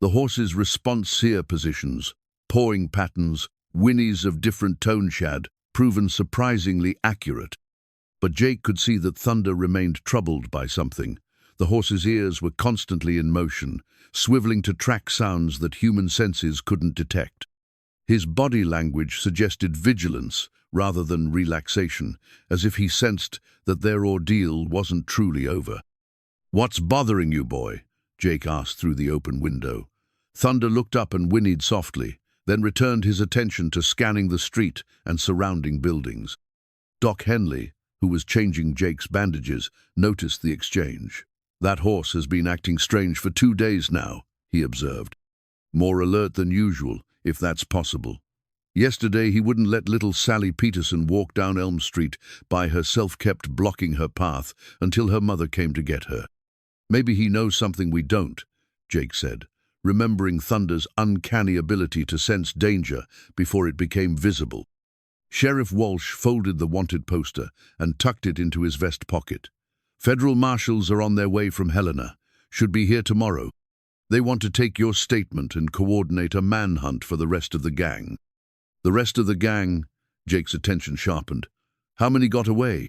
The horse's response-seer positions, pawing patterns, whinnies of different tone shad, proven surprisingly accurate. But Jake could see that Thunder remained troubled by something. The horse's ears were constantly in motion, swiveling to track sounds that human senses couldn't detect. His body language suggested vigilance rather than relaxation, as if he sensed that their ordeal wasn't truly over. "What's bothering you, boy?" Jake asked through the open window. Thunder looked up and whinnied softly, then returned his attention to scanning the street and surrounding buildings. Doc Henley, who was changing Jake's bandages, noticed the exchange. "That horse has been acting strange for 2 days now," he observed. "More alert than usual, if that's possible. Yesterday he wouldn't let little Sally Peterson walk down Elm Street by herself, kept blocking her path until her mother came to get her. Maybe he knows something we don't," Jake said, remembering Thunder's uncanny ability to sense danger before it became visible. Sheriff Walsh folded the wanted poster and tucked it into his vest pocket. "Federal marshals are on their way from Helena. Should be here tomorrow. They want to take your statement and coordinate a manhunt for the rest of the gang." "The rest of the gang?" Jake's attention sharpened. "How many got away?"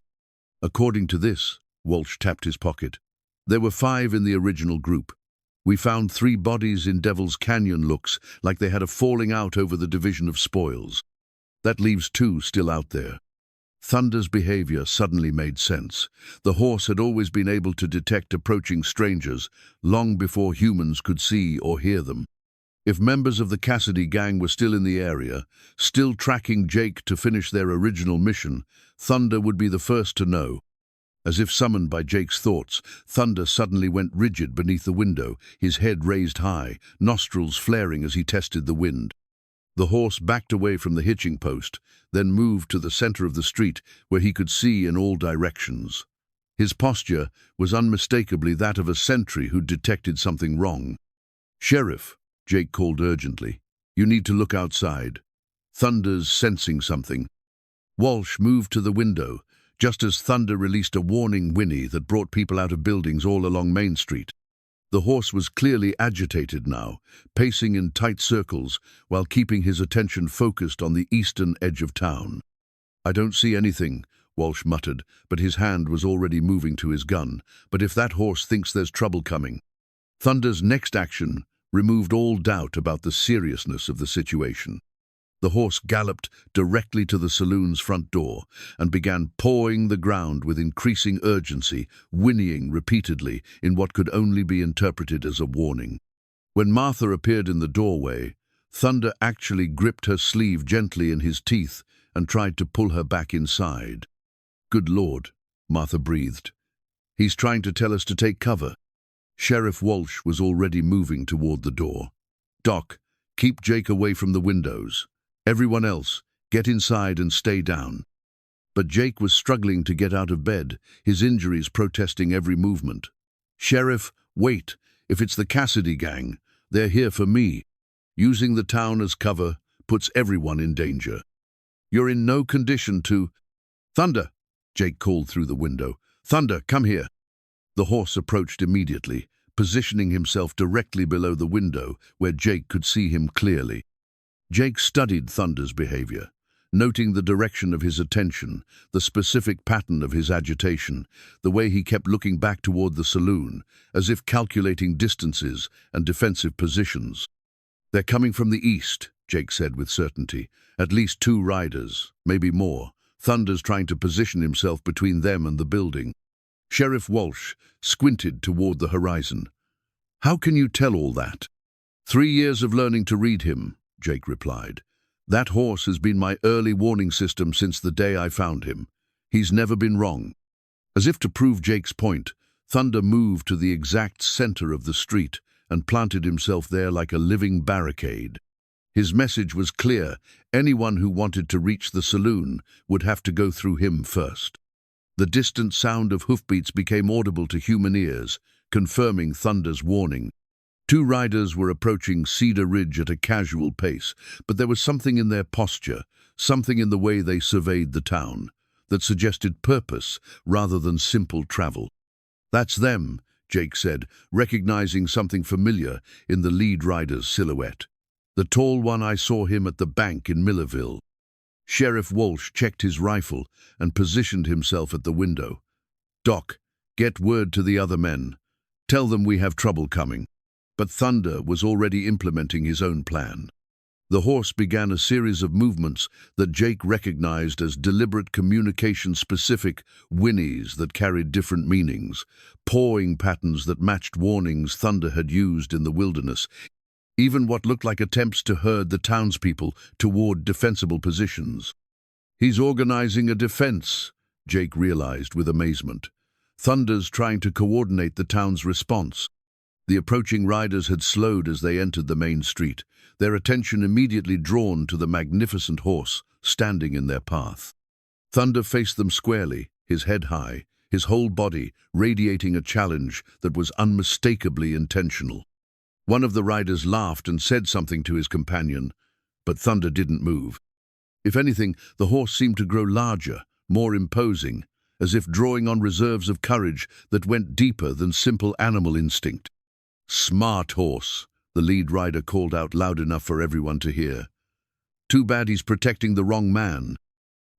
"According to this," Walsh tapped his pocket, "there were 5 in the original group. We found 3 bodies in Devil's Canyon. Looks like they had a falling out over the division of spoils. That leaves 2 still out there." Thunder's behavior suddenly made sense. The horse had always been able to detect approaching strangers long before humans could see or hear them. If members of the Cassidy gang were still in the area, still tracking Jake to finish their original mission, Thunder would be the first to know. As if summoned by Jake's thoughts, Thunder suddenly went rigid beneath the window, his head raised high, nostrils flaring as he tested the wind. The horse backed away from the hitching post, then moved to the center of the street where he could see in all directions. His posture was unmistakably that of a sentry who'd detected something wrong. "Sheriff," Jake called urgently, "you need to look outside. Thunder's sensing something." Walsh moved to the window, just as Thunder released a warning whinny that brought people out of buildings all along Main Street. The horse was clearly agitated now, pacing in tight circles while keeping his attention focused on the eastern edge of town. "I don't see anything," Walsh muttered, but his hand was already moving to his gun. "But if that horse thinks there's trouble coming..." Thunder's next action removed all doubt about the seriousness of the situation. The horse galloped directly to the saloon's front door and began pawing the ground with increasing urgency, whinnying repeatedly in what could only be interpreted as a warning. When Martha appeared in the doorway, Thunder actually gripped her sleeve gently in his teeth and tried to pull her back inside. "Good Lord," Martha breathed. "He's trying to tell us to take cover." Sheriff Walsh was already moving toward the door. "Doc, keep Jake away from the windows. Everyone else, get inside and stay down." But Jake was struggling to get out of bed, his injuries protesting every movement. "Sheriff, wait. If it's the Cassidy gang, they're here for me. Using the town as cover puts everyone in danger. You're in no condition to..." "Thunder!" Jake called through the window. "Thunder, come here." The horse approached immediately, positioning himself directly below the window where Jake could see him clearly. Jake studied Thunder's behavior, noting the direction of his attention, the specific pattern of his agitation, the way he kept looking back toward the saloon, as if calculating distances and defensive positions. "They're coming from the east," Jake said with certainty. "At least 2 riders, maybe more. Thunder's trying to position himself between them and the building." Sheriff Walsh squinted toward the horizon. "How can you tell all that?" "3 years of learning to read him," Jake replied. "That horse has been my early warning system since the day I found him. He's never been wrong." As if to prove Jake's point, Thunder moved to the exact center of the street and planted himself there like a living barricade. His message was clear: anyone who wanted to reach the saloon would have to go through him first. The distant sound of hoofbeats became audible to human ears, confirming Thunder's warning. 2 riders were approaching Cedar Ridge at a casual pace, but there was something in their posture, something in the way they surveyed the town. that suggested purpose rather than simple travel. "That's them," Jake said, recognizing something familiar in the lead rider's silhouette. "The tall one, I saw him at the bank in Millerville." Sheriff Walsh checked his rifle and positioned himself at the window. "Doc, get word to the other men. Tell them we have trouble coming." But Thunder was already implementing his own plan. The horse began a series of movements that Jake recognized as deliberate communication-specific whinnies that carried different meanings, pawing patterns that matched warnings Thunder had used in the wilderness, even what looked like attempts to herd the townspeople toward defensible positions. "He's organizing a defense," Jake realized with amazement. "Thunder's trying to coordinate the town's response." The approaching riders had slowed as they entered the main street, their attention immediately drawn to the magnificent horse standing in their path. Thunder faced them squarely, his head high, his whole body radiating a challenge that was unmistakably intentional. One of the riders laughed and said something to his companion, but Thunder didn't move. If anything, the horse seemed to grow larger, more imposing, as if drawing on reserves of courage that went deeper than simple animal instinct. "Smart horse," the lead rider called out loud enough for everyone to hear. "Too bad he's protecting the wrong man."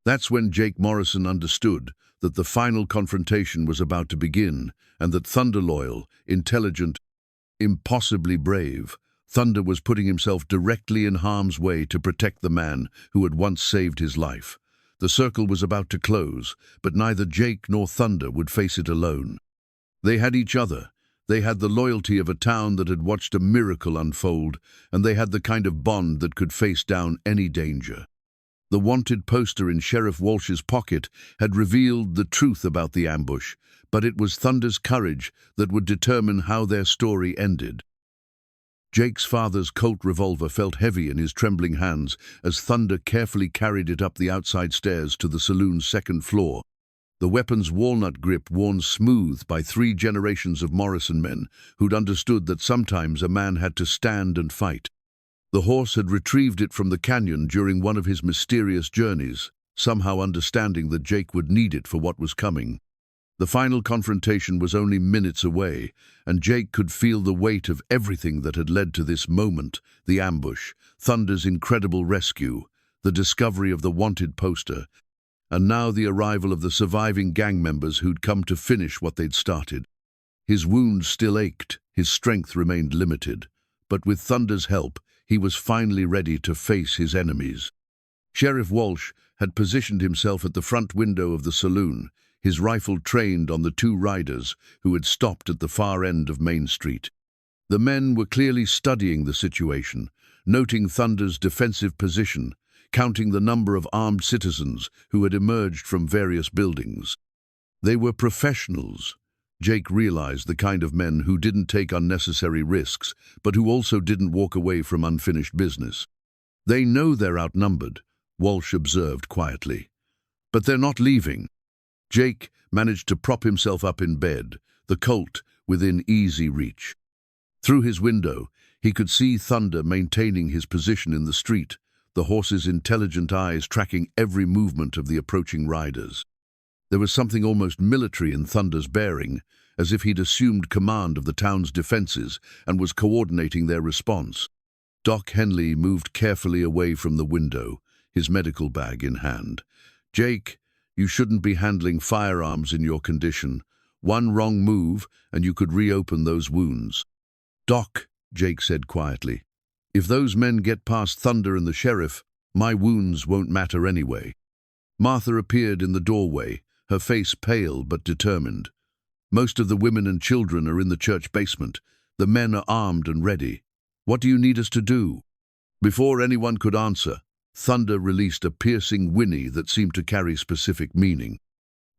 That's when Jake Morrison understood that the final confrontation was about to begin, and that Thunder, loyal, intelligent, impossibly brave, Thunder was putting himself directly in harm's way to protect the man who had once saved his life. The circle was about to close, but neither Jake nor Thunder would face it alone. They had each other. They had the loyalty of a town that had watched a miracle unfold, and they had the kind of bond that could face down any danger. The wanted poster in Sheriff Walsh's pocket had revealed the truth about the ambush, but it was Thunder's courage that would determine how their story ended. Jake's father's Colt revolver felt heavy in his trembling hands as Thunder carefully carried it up the outside stairs to the saloon's second floor. The weapon's walnut grip worn smooth by 3 generations of Morrison men who'd understood that sometimes a man had to stand and fight. The horse had retrieved it from the canyon during one of his mysterious journeys, somehow understanding that Jake would need it for what was coming. The final confrontation was only minutes away, and Jake could feel the weight of everything that had led to this moment: the ambush, Thunder's incredible rescue, the discovery of the wanted poster, and now the arrival of the surviving gang members who'd come to finish what they'd started. His wounds still ached, his strength remained limited, but with Thunder's help, he was finally ready to face his enemies. Sheriff Walsh had positioned himself at the front window of the saloon, his rifle trained on the 2 riders who had stopped at the far end of Main Street. The men were clearly studying the situation, noting Thunder's defensive position, counting the number of armed citizens who had emerged from various buildings. They were professionals. Jake realized the kind of men who didn't take unnecessary risks, but who also didn't walk away from unfinished business. "They know they're outnumbered," Walsh observed quietly. "But they're not leaving." Jake managed to prop himself up in bed, the Colt within easy reach. Through his window, he could see Thunder maintaining his position in the street, the horse's intelligent eyes tracking every movement of the approaching riders. There was something almost military in Thunder's bearing, as if he'd assumed command of the town's defenses and was coordinating their response. Doc Henley moved carefully away from the window, his medical bag in hand. "Jake, you shouldn't be handling firearms in your condition. One wrong move, and you could reopen those wounds." "Doc," Jake said quietly, "if those men get past Thunder and the sheriff, my wounds won't matter anyway." Martha appeared in the doorway, her face pale but determined. "Most of the women and children are in the church basement. The men are armed and ready. What do you need us to do?" Before anyone could answer, Thunder released a piercing whinny that seemed to carry specific meaning.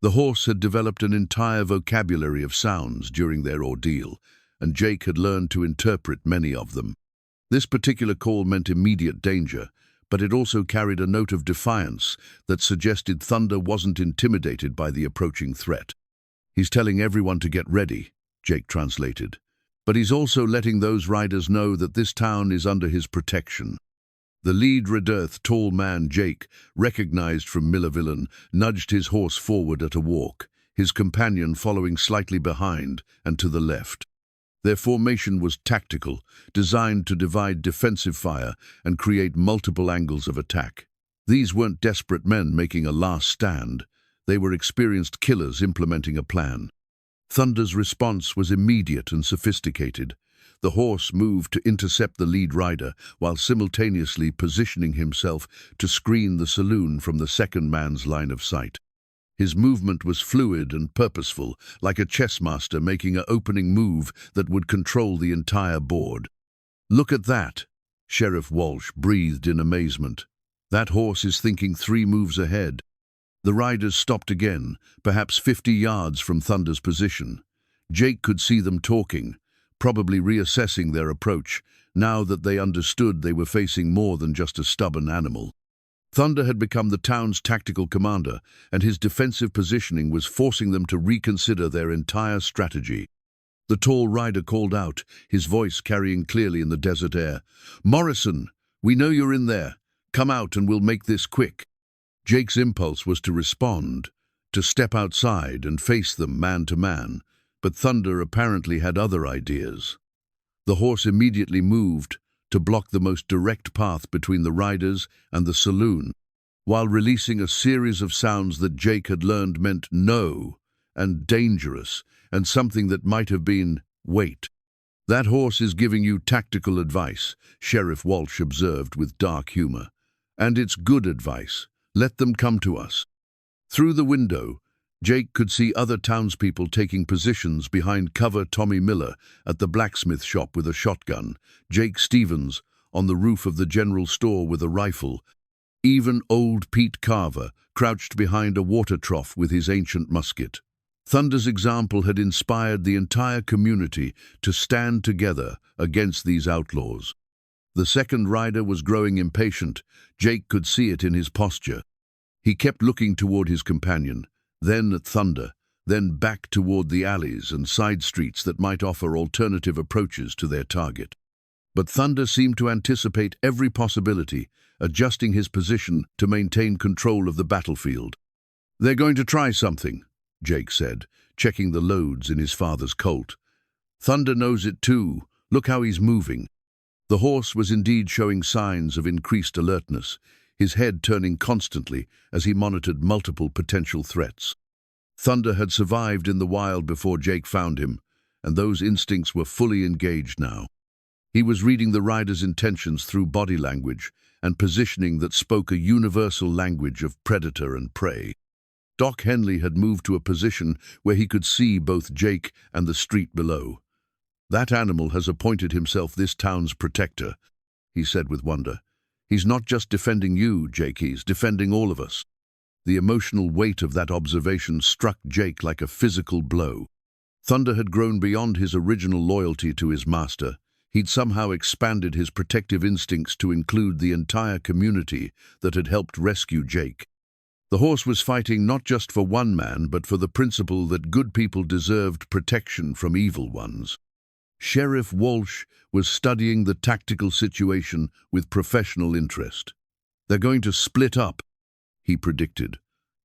The horse had developed an entire vocabulary of sounds during their ordeal, and Jake had learned to interpret many of them. This particular call meant immediate danger, but it also carried a note of defiance that suggested Thunder wasn't intimidated by the approaching threat. "He's telling everyone to get ready," Jake translated, "but he's also letting those riders know that this town is under his protection." The lead redearth tall man Jake, recognized from Millervillen, nudged his horse forward at a walk, his companion following slightly behind and to the left. Their formation was tactical, designed to divide defensive fire and create multiple angles of attack. These weren't desperate men making a last stand. They were experienced killers implementing a plan. Thunder's response was immediate and sophisticated. The horse moved to intercept the lead rider while simultaneously positioning himself to screen the saloon from the second man's line of sight. His movement was fluid and purposeful, like a chess master making an opening move that would control the entire board. "Look at that," Sheriff Walsh breathed in amazement. "That horse is thinking 3 moves ahead." The riders stopped again, perhaps 50 yards from Thunder's position. Jake could see them talking, probably reassessing their approach, now that they understood they were facing more than just a stubborn animal. Thunder had become the town's tactical commander, and his defensive positioning was forcing them to reconsider their entire strategy. The tall rider called out, his voice carrying clearly in the desert air, "Morrison, we know you're in there. Come out and we'll make this quick." Jake's impulse was to respond, to step outside and face them man to man, but Thunder apparently had other ideas. The horse immediately moved to block the most direct path between the riders and the saloon, while releasing a series of sounds that Jake had learned meant no and dangerous, and something that might have been wait. "That horse is giving you tactical advice," Sheriff Walsh observed with dark humor. "And it's good advice. Let them come to us." Through the window, Jake could see other townspeople taking positions behind cover. Tommy Miller at the blacksmith shop with a shotgun, Jake Stevens on the roof of the general store with a rifle, even old Pete Carver crouched behind a water trough with his ancient musket. Thunder's example had inspired the entire community to stand together against these outlaws. The second rider was growing impatient. Jake could see it in his posture. He kept looking toward his companion, then at Thunder, then back toward the alleys and side streets that might offer alternative approaches to their target. But Thunder seemed to anticipate every possibility, adjusting his position to maintain control of the battlefield. "They're going to try something," Jake said, checking the loads in his father's colt. "Thunder knows it too. Look how he's moving." The horse was indeed showing signs of increased alertness, his head turning constantly as he monitored multiple potential threats. Thunder had survived in the wild before Jake found him, and those instincts were fully engaged now. He was reading the rider's intentions through body language and positioning that spoke a universal language of predator and prey. Doc Henley had moved to a position where he could see both Jake and the street below. "That animal has appointed himself this town's protector," he said with wonder. "He's not just defending you, Jake, he's defending all of us." The emotional weight of that observation struck Jake like a physical blow. Thunder had grown beyond his original loyalty to his master. He'd somehow expanded his protective instincts to include the entire community that had helped rescue Jake. The horse was fighting not just for one man, but for the principle that good people deserved protection from evil ones. Sheriff Walsh was studying the tactical situation with professional interest. "They're going to split up," he predicted.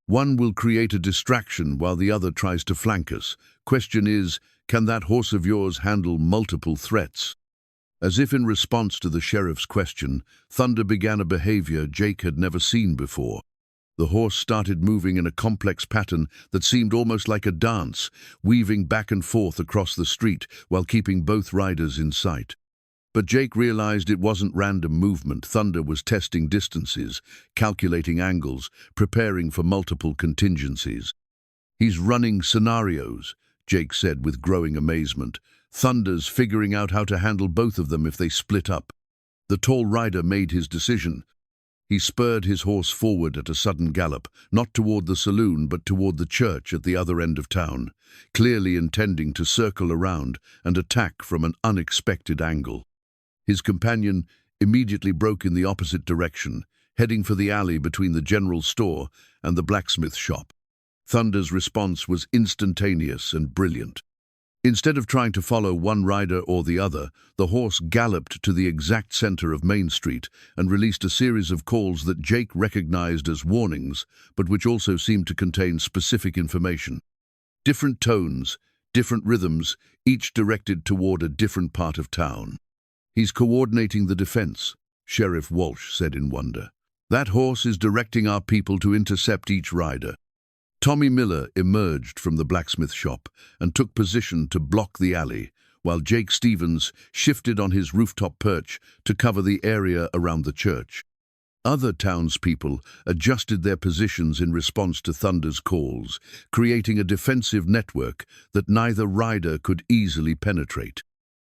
"One will create a distraction while the other tries to flank us. Question is, can that horse of yours handle multiple threats?" As if in response to the sheriff's question, Thunder began a behavior Jake had never seen before. The horse started moving in a complex pattern that seemed almost like a dance, weaving back and forth across the street while keeping both riders in sight. But Jake realized it wasn't random movement. Thunder was testing distances, calculating angles, preparing for multiple contingencies. "He's running scenarios," Jake said with growing amazement. "Thunder's figuring out how to handle both of them if they split up." The tall rider made his decision. He spurred his horse forward at a sudden gallop, not toward the saloon but toward the church at the other end of town, clearly intending to circle around and attack from an unexpected angle. His companion immediately broke in the opposite direction, heading for the alley between the general store and the blacksmith shop. Thunder's response was instantaneous and brilliant. Instead of trying to follow one rider or the other, the horse galloped to the exact center of Main Street and released a series of calls that Jake recognized as warnings, but which also seemed to contain specific information. Different tones, different rhythms, each directed toward a different part of town. "He's coordinating the defense," Sheriff Walsh said in wonder. "That horse is directing our people to intercept each rider." Tommy Miller emerged from the blacksmith shop and took position to block the alley, while Jake Stevens shifted on his rooftop perch to cover the area around the church. Other townspeople adjusted their positions in response to Thunder's calls, creating a defensive network that neither rider could easily penetrate.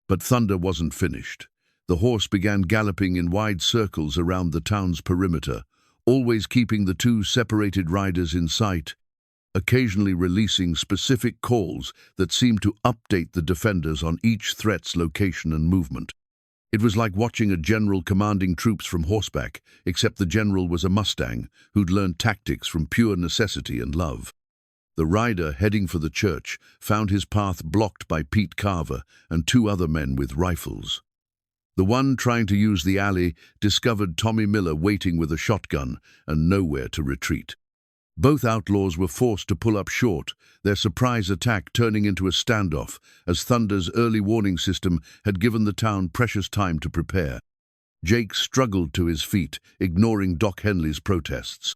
But Thunder wasn't finished. The horse began galloping in wide circles around the town's perimeter, always keeping the two separated riders in sight, occasionally releasing specific calls that seemed to update the defenders on each threat's location and movement. It was like watching a general commanding troops from horseback, except the general was a mustang who'd learned tactics from pure necessity and love. The rider heading for the church found his path blocked by Pete Carver and two other men with rifles. The one trying to use the alley discovered Tommy Miller waiting with a shotgun and nowhere to retreat. Both outlaws were forced to pull up short, their surprise attack turning into a standoff, as Thunder's early warning system had given the town precious time to prepare. Jake struggled to his feet, ignoring Doc Henley's protests.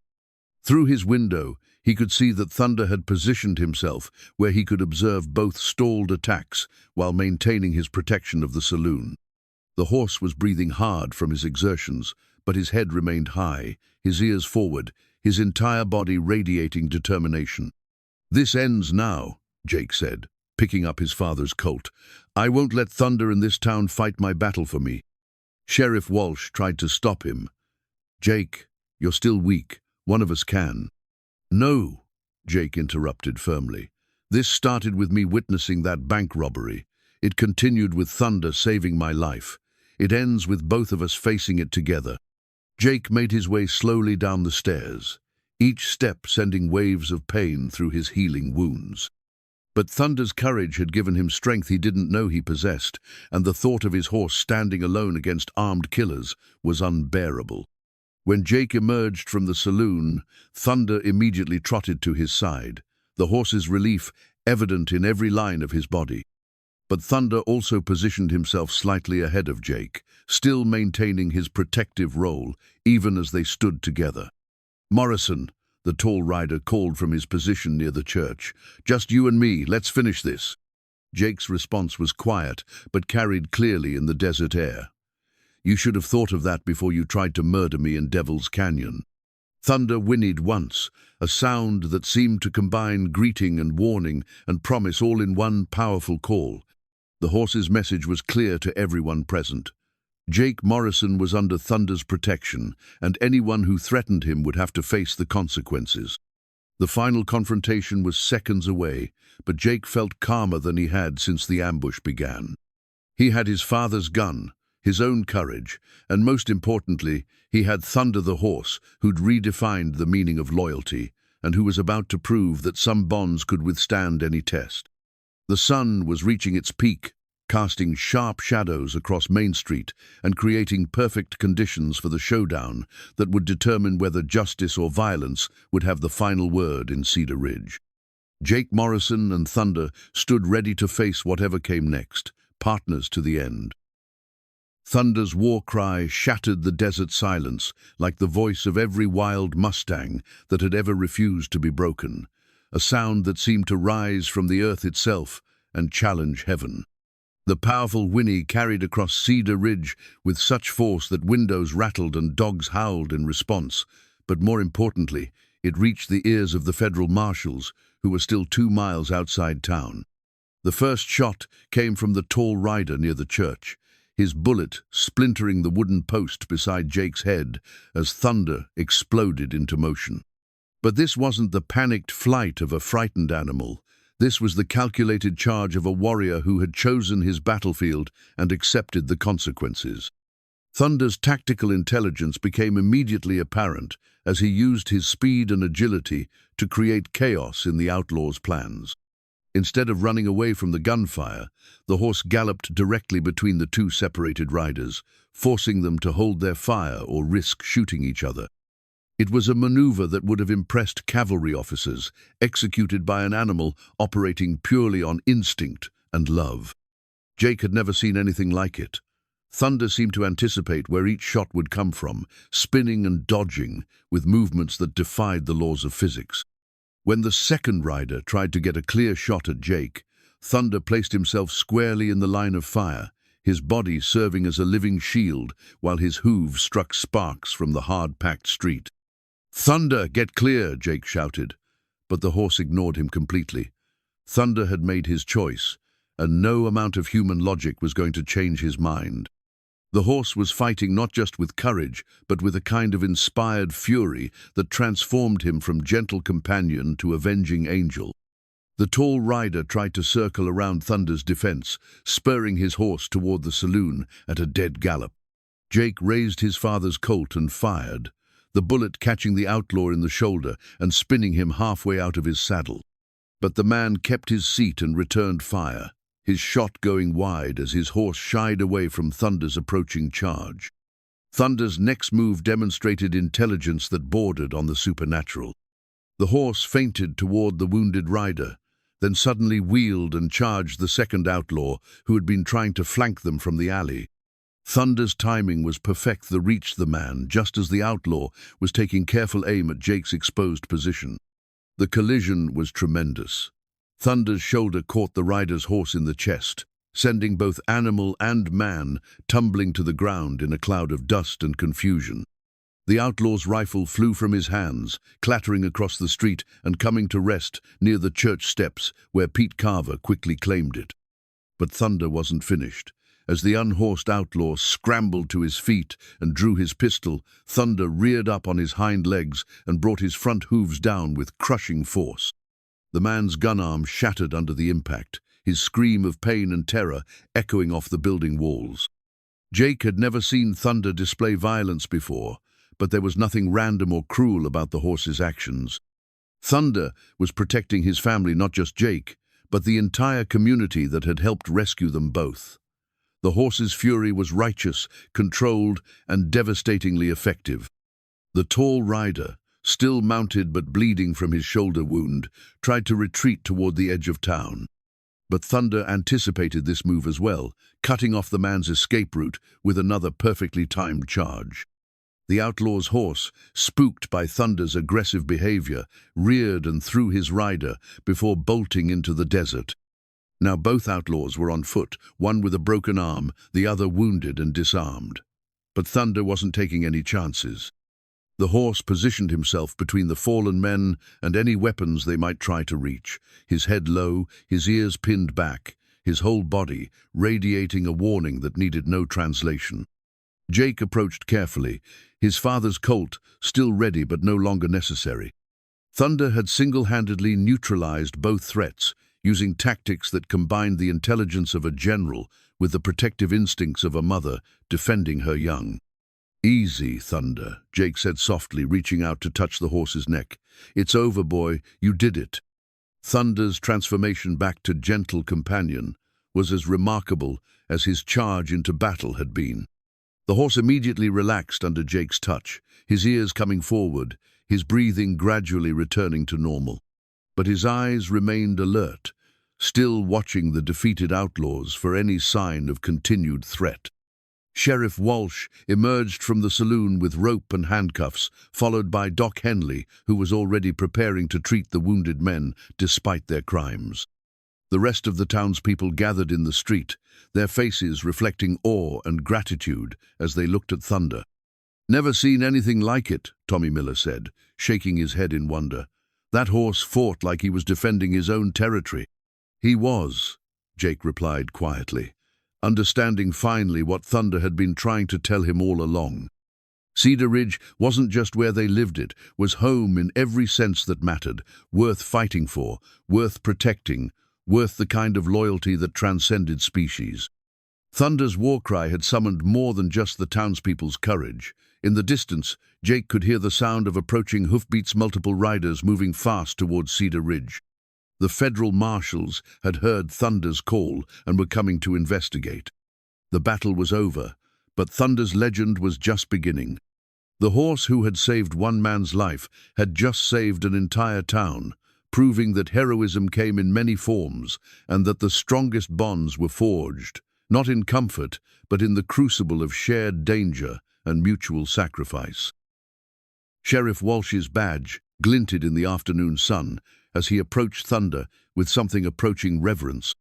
Through his window, he could see that Thunder had positioned himself where he could observe both stalled attacks while maintaining his protection of the saloon. The horse was breathing hard from his exertions, but his head remained high, his ears forward, his entire body radiating determination. "This ends now," Jake said, picking up his father's Colt. "I won't let Thunder in this town fight my battle for me." Sheriff Walsh tried to stop him. "Jake, you're still weak. One of us can." "No," Jake interrupted firmly. "This started with me witnessing that bank robbery. It continued with Thunder saving my life. It ends with both of us facing it together." Jake made his way slowly down the stairs, each step sending waves of pain through his healing wounds. But Thunder's courage had given him strength he didn't know he possessed, and the thought of his horse standing alone against armed killers was unbearable. When Jake emerged from the saloon, Thunder immediately trotted to his side, the horse's relief evident in every line of his body. But Thunder also positioned himself slightly ahead of Jake, still maintaining his protective role, even as they stood together. "Morrison," the tall rider called from his position near the church. "Just you and me, let's finish this." Jake's response was quiet, but carried clearly in the desert air. "You should have thought of that before you tried to murder me in Devil's Canyon." Thunder whinnied once, a sound that seemed to combine greeting and warning and promise all in one powerful call. The horse's message was clear to everyone present. Jake Morrison was under Thunder's protection, and anyone who threatened him would have to face the consequences. The final confrontation was seconds away, but Jake felt calmer than he had since the ambush began. He had his father's gun, his own courage, and most importantly, he had Thunder the horse, who'd redefined the meaning of loyalty, and who was about to prove that some bonds could withstand any test. The sun was reaching its peak, casting sharp shadows across Main Street and creating perfect conditions for the showdown that would determine whether justice or violence would have the final word in Cedar Ridge. Jake Morrison and Thunder stood ready to face whatever came next, partners to the end. Thunder's war cry shattered the desert silence like the voice of every wild mustang that had ever refused to be broken, a sound that seemed to rise from the earth itself and challenge heaven. The powerful whinny carried across Cedar Ridge with such force that windows rattled and dogs howled in response, but more importantly, it reached the ears of the federal marshals, who were still 2 miles outside town. The first shot came from the tall rider near the church, his bullet splintering the wooden post beside Jake's head as Thunder exploded into motion. But this wasn't the panicked flight of a frightened animal. This was the calculated charge of a warrior who had chosen his battlefield and accepted the consequences. Thunder's tactical intelligence became immediately apparent as he used his speed and agility to create chaos in the outlaws' plans. Instead of running away from the gunfire, the horse galloped directly between the two separated riders, forcing them to hold their fire or risk shooting each other. It was a maneuver that would have impressed cavalry officers, executed by an animal operating purely on instinct and love. Jake had never seen anything like it. Thunder seemed to anticipate where each shot would come from, spinning and dodging, with movements that defied the laws of physics. When the second rider tried to get a clear shot at Jake, Thunder placed himself squarely in the line of fire, his body serving as a living shield while his hooves struck sparks from the hard-packed street. "Thunder, get clear!" Jake shouted, but the horse ignored him completely. Thunder had made his choice, and no amount of human logic was going to change his mind. The horse was fighting not just with courage, but with a kind of inspired fury that transformed him from gentle companion to avenging angel. The tall rider tried to circle around Thunder's defense, spurring his horse toward the saloon at a dead gallop. Jake raised his father's colt and fired, the bullet catching the outlaw in the shoulder and spinning him halfway out of his saddle. But the man kept his seat and returned fire, his shot going wide as his horse shied away from Thunder's approaching charge. Thunder's next move demonstrated intelligence that bordered on the supernatural. The horse feinted toward the wounded rider, then suddenly wheeled and charged the second outlaw who had been trying to flank them from the alley. Thunder's timing was perfect to reach the man just as the outlaw was taking careful aim at Jake's exposed position. The collision was tremendous. Thunder's shoulder caught the rider's horse in the chest, sending both animal and man tumbling to the ground in a cloud of dust and confusion. The outlaw's rifle flew from his hands, clattering across the street and coming to rest near the church steps where Pete Carver quickly claimed it. But Thunder wasn't finished. As the unhorsed outlaw scrambled to his feet and drew his pistol, Thunder reared up on his hind legs and brought his front hooves down with crushing force. The man's gun arm shattered under the impact, his scream of pain and terror echoing off the building walls. Jake had never seen Thunder display violence before, but there was nothing random or cruel about the horse's actions. Thunder was protecting his family, not just Jake, but the entire community that had helped rescue them both. The horse's fury was righteous, controlled, and devastatingly effective. The tall rider, still mounted but bleeding from his shoulder wound, tried to retreat toward the edge of town. But Thunder anticipated this move as well, cutting off the man's escape route with another perfectly timed charge. The outlaw's horse, spooked by Thunder's aggressive behavior, reared and threw his rider before bolting into the desert. Now both outlaws were on foot, one with a broken arm, the other wounded and disarmed. But Thunder wasn't taking any chances. The horse positioned himself between the fallen men and any weapons they might try to reach, his head low, his ears pinned back, his whole body radiating a warning that needed no translation. Jake approached carefully, his father's colt still ready but no longer necessary. Thunder had single-handedly neutralized both threats, using tactics that combined the intelligence of a general with the protective instincts of a mother defending her young. "Easy, Thunder," Jake said softly, reaching out to touch the horse's neck. "It's over, boy. You did it." Thunder's transformation back to gentle companion was as remarkable as his charge into battle had been. The horse immediately relaxed under Jake's touch, his ears coming forward, his breathing gradually returning to normal. But his eyes remained alert, still watching the defeated outlaws for any sign of continued threat. Sheriff Walsh emerged from the saloon with rope and handcuffs, followed by Doc Henley, who was already preparing to treat the wounded men despite their crimes. The rest of the townspeople gathered in the street, their faces reflecting awe and gratitude as they looked at Thunder. "Never seen anything like it," Tommy Miller said, shaking his head in wonder. "That horse fought like he was defending his own territory." "He was," Jake replied quietly, understanding finally what Thunder had been trying to tell him all along. Cedar Ridge wasn't just where they lived, it was home in every sense that mattered, worth fighting for, worth protecting, worth the kind of loyalty that transcended species. Thunder's war cry had summoned more than just the townspeople's courage. In the distance, Jake could hear the sound of approaching hoofbeats, multiple riders moving fast towards Cedar Ridge. The federal marshals had heard Thunder's call and were coming to investigate. The battle was over, but Thunder's legend was just beginning. The horse who had saved one man's life had just saved an entire town, proving that heroism came in many forms and that the strongest bonds were forged, not in comfort, but in the crucible of shared danger and mutual sacrifice. Sheriff Walsh's badge glinted in the afternoon sun as he approached Thunder with something approaching reverence.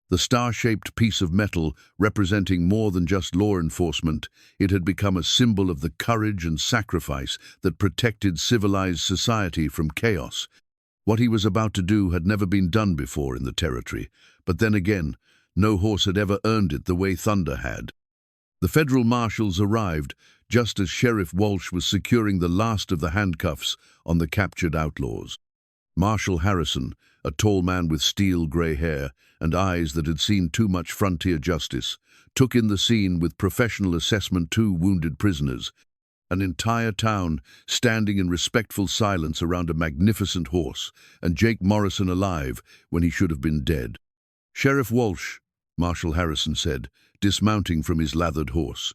The star-shaped piece of metal representing more than just law enforcement, it had become a symbol of the courage and sacrifice that protected civilized society from chaos. What he was about to do had never been done before in the territory, but then again, no horse had ever earned it the way Thunder had. The federal marshals arrived just as Sheriff Walsh was securing the last of the handcuffs on the captured outlaws. Marshal Harrison, a tall man with steel-gray hair and eyes that had seen too much frontier justice, took in the scene with professional assessment two wounded prisoners, an entire town standing in respectful silence around a magnificent horse, and Jake Morrison alive when he should have been dead. "Sheriff Walsh," Marshal Harrison said, dismounting from his lathered horse.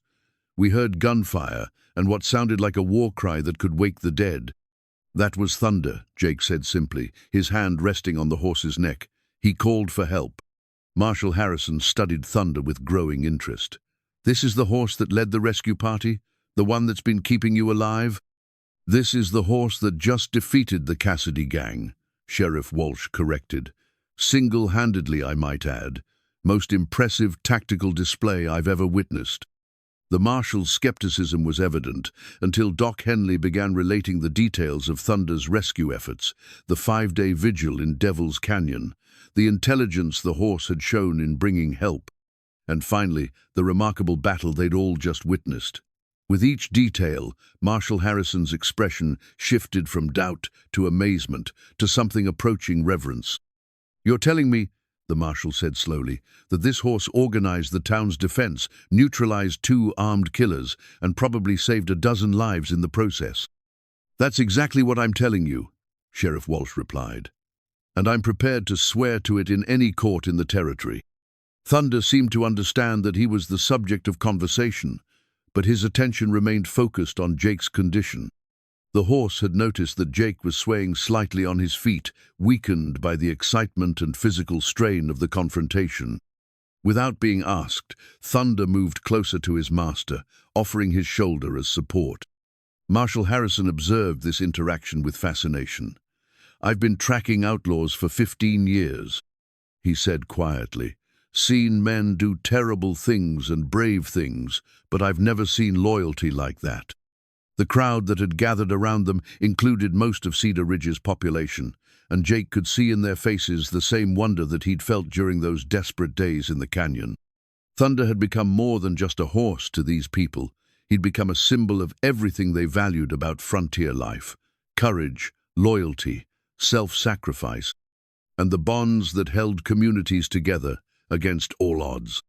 "We heard gunfire and what sounded like a war cry that could wake the dead." "That was Thunder," Jake said simply, his hand resting on the horse's neck. "He called for help." Marshal Harrison studied Thunder with growing interest. "This is the horse that led the rescue party? The one that's been keeping you alive?" "This is the horse that just defeated the Cassidy gang," Sheriff Walsh corrected. "Single-handedly, I might add. Most impressive tactical display I've ever witnessed." The marshal's skepticism was evident until Doc Henley began relating the details of Thunder's rescue efforts, the 5-day vigil in Devil's Canyon, the intelligence the horse had shown in bringing help, and finally, the remarkable battle they'd all just witnessed. With each detail, Marshal Harrison's expression shifted from doubt to amazement to something approaching reverence. "You're telling me," the marshal said slowly, "that this horse organized the town's defense, neutralized 2 armed killers, and probably saved a dozen lives in the process?" "That's exactly what I'm telling you," Sheriff Walsh replied. "And I'm prepared to swear to it in any court in the territory." Thunder seemed to understand that he was the subject of conversation, but his attention remained focused on Jake's condition. The horse had noticed that Jake was swaying slightly on his feet, weakened by the excitement and physical strain of the confrontation. Without being asked, Thunder moved closer to his master, offering his shoulder as support. Marshal Harrison observed this interaction with fascination. "I've been tracking outlaws for 15 years, he said quietly. "Seen men do terrible things and brave things, but I've never seen loyalty like that." The crowd that had gathered around them included most of Cedar Ridge's population, and Jake could see in their faces the same wonder that he'd felt during those desperate days in the canyon. Thunder had become more than just a horse to these people. He'd become a symbol of everything they valued about frontier life: courage, loyalty, self-sacrifice, and the bonds that held communities together against all odds.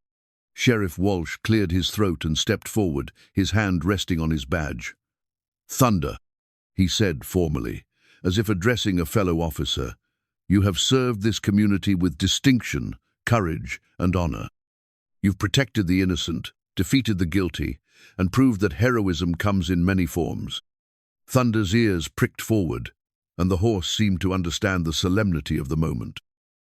Sheriff Walsh cleared his throat and stepped forward, his hand resting on his badge. "Thunder," he said formally, as if addressing a fellow officer, "you have served this community with distinction, courage, and honor. You've protected the innocent, defeated the guilty, and proved that heroism comes in many forms." Thunder's ears pricked forward, and the horse seemed to understand the solemnity of the moment.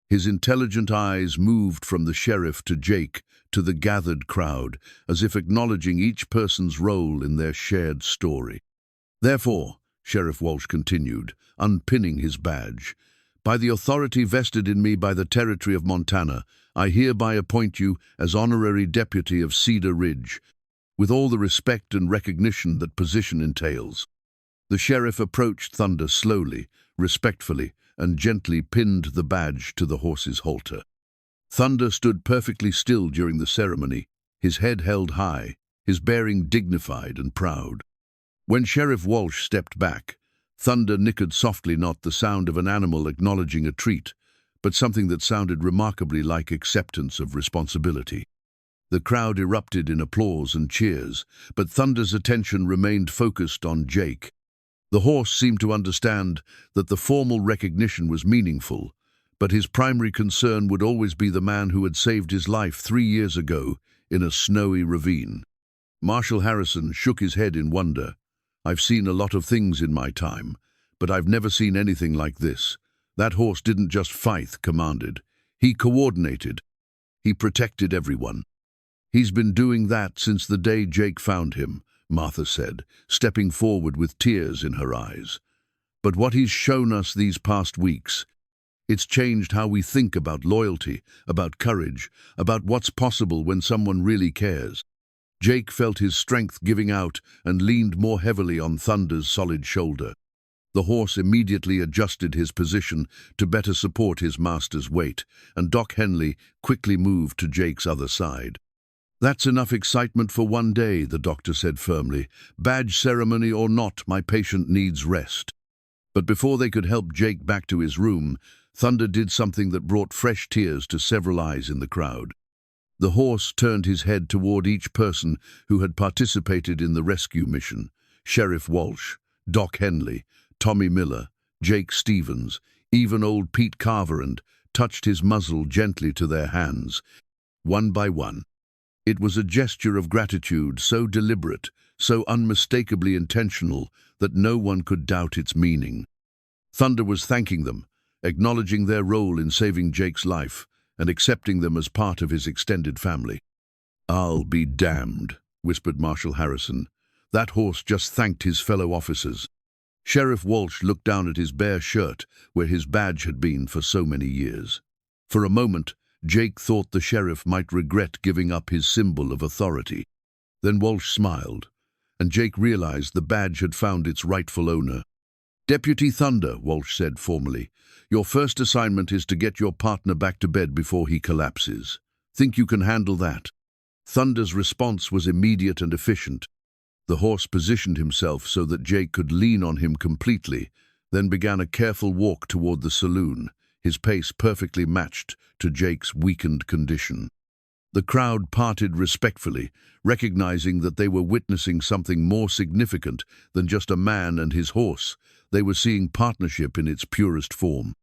His intelligent eyes moved from the sheriff to Jake to the gathered crowd, as if acknowledging each person's role in their shared story. "Therefore," Sheriff Walsh continued, unpinning his badge, "by the authority vested in me by the territory of Montana, I hereby appoint you as honorary deputy of Cedar Ridge, with all the respect and recognition that position entails." The sheriff approached Thunder slowly, respectfully, and gently pinned the badge to the horse's halter. Thunder stood perfectly still during the ceremony, his head held high, his bearing dignified and proud. When Sheriff Walsh stepped back, Thunder nickered softly, not the sound of an animal acknowledging a treat, but something that sounded remarkably like acceptance of responsibility. The crowd erupted in applause and cheers, but Thunder's attention remained focused on Jake. The horse seemed to understand that the formal recognition was meaningful, but his primary concern would always be the man who had saved his life 3 years ago in a snowy ravine. Marshal Harrison shook his head in wonder. "I've seen a lot of things in my time, but I've never seen anything like this. That horse didn't just fight," commanded. "He coordinated. He protected everyone." "He's been doing that since the day Jake found him," Martha said, stepping forward with tears in her eyes. "But what he's shown us these past weeks, it's changed how we think about loyalty, about courage, about what's possible when someone really cares." Jake felt his strength giving out and leaned more heavily on Thunder's solid shoulder. The horse immediately adjusted his position to better support his master's weight, and Doc Henley quickly moved to Jake's other side. "That's enough excitement for one day," the doctor said firmly. "Badge ceremony or not, my patient needs rest." But before they could help Jake back to his room, Thunder did something that brought fresh tears to several eyes in the crowd. The horse turned his head toward each person who had participated in the rescue mission: Sheriff Walsh, Doc Henley, Tommy Miller, Jake Stevens, even old Pete Carver, and touched his muzzle gently to their hands, one by one. It was a gesture of gratitude so deliberate, so unmistakably intentional, that no one could doubt its meaning. Thunder was thanking them, acknowledging their role in saving Jake's life, and accepting them as part of his extended family. "I'll be damned," whispered Marshal Harrison. "That horse just thanked his fellow officers." Sheriff Walsh looked down at his bare shirt, where his badge had been for so many years. For a moment, Jake thought the sheriff might regret giving up his symbol of authority. Then Walsh smiled, and Jake realized the badge had found its rightful owner. "Deputy Thunder," Walsh said formally, "your first assignment is to get your partner back to bed before he collapses. Think you can handle that?" Thunder's response was immediate and efficient. The horse positioned himself so that Jake could lean on him completely, then began a careful walk toward the saloon, his pace perfectly matched to Jake's weakened condition. The crowd parted respectfully, recognizing that they were witnessing something more significant than just a man and his horse. They were seeing partnership in its purest form.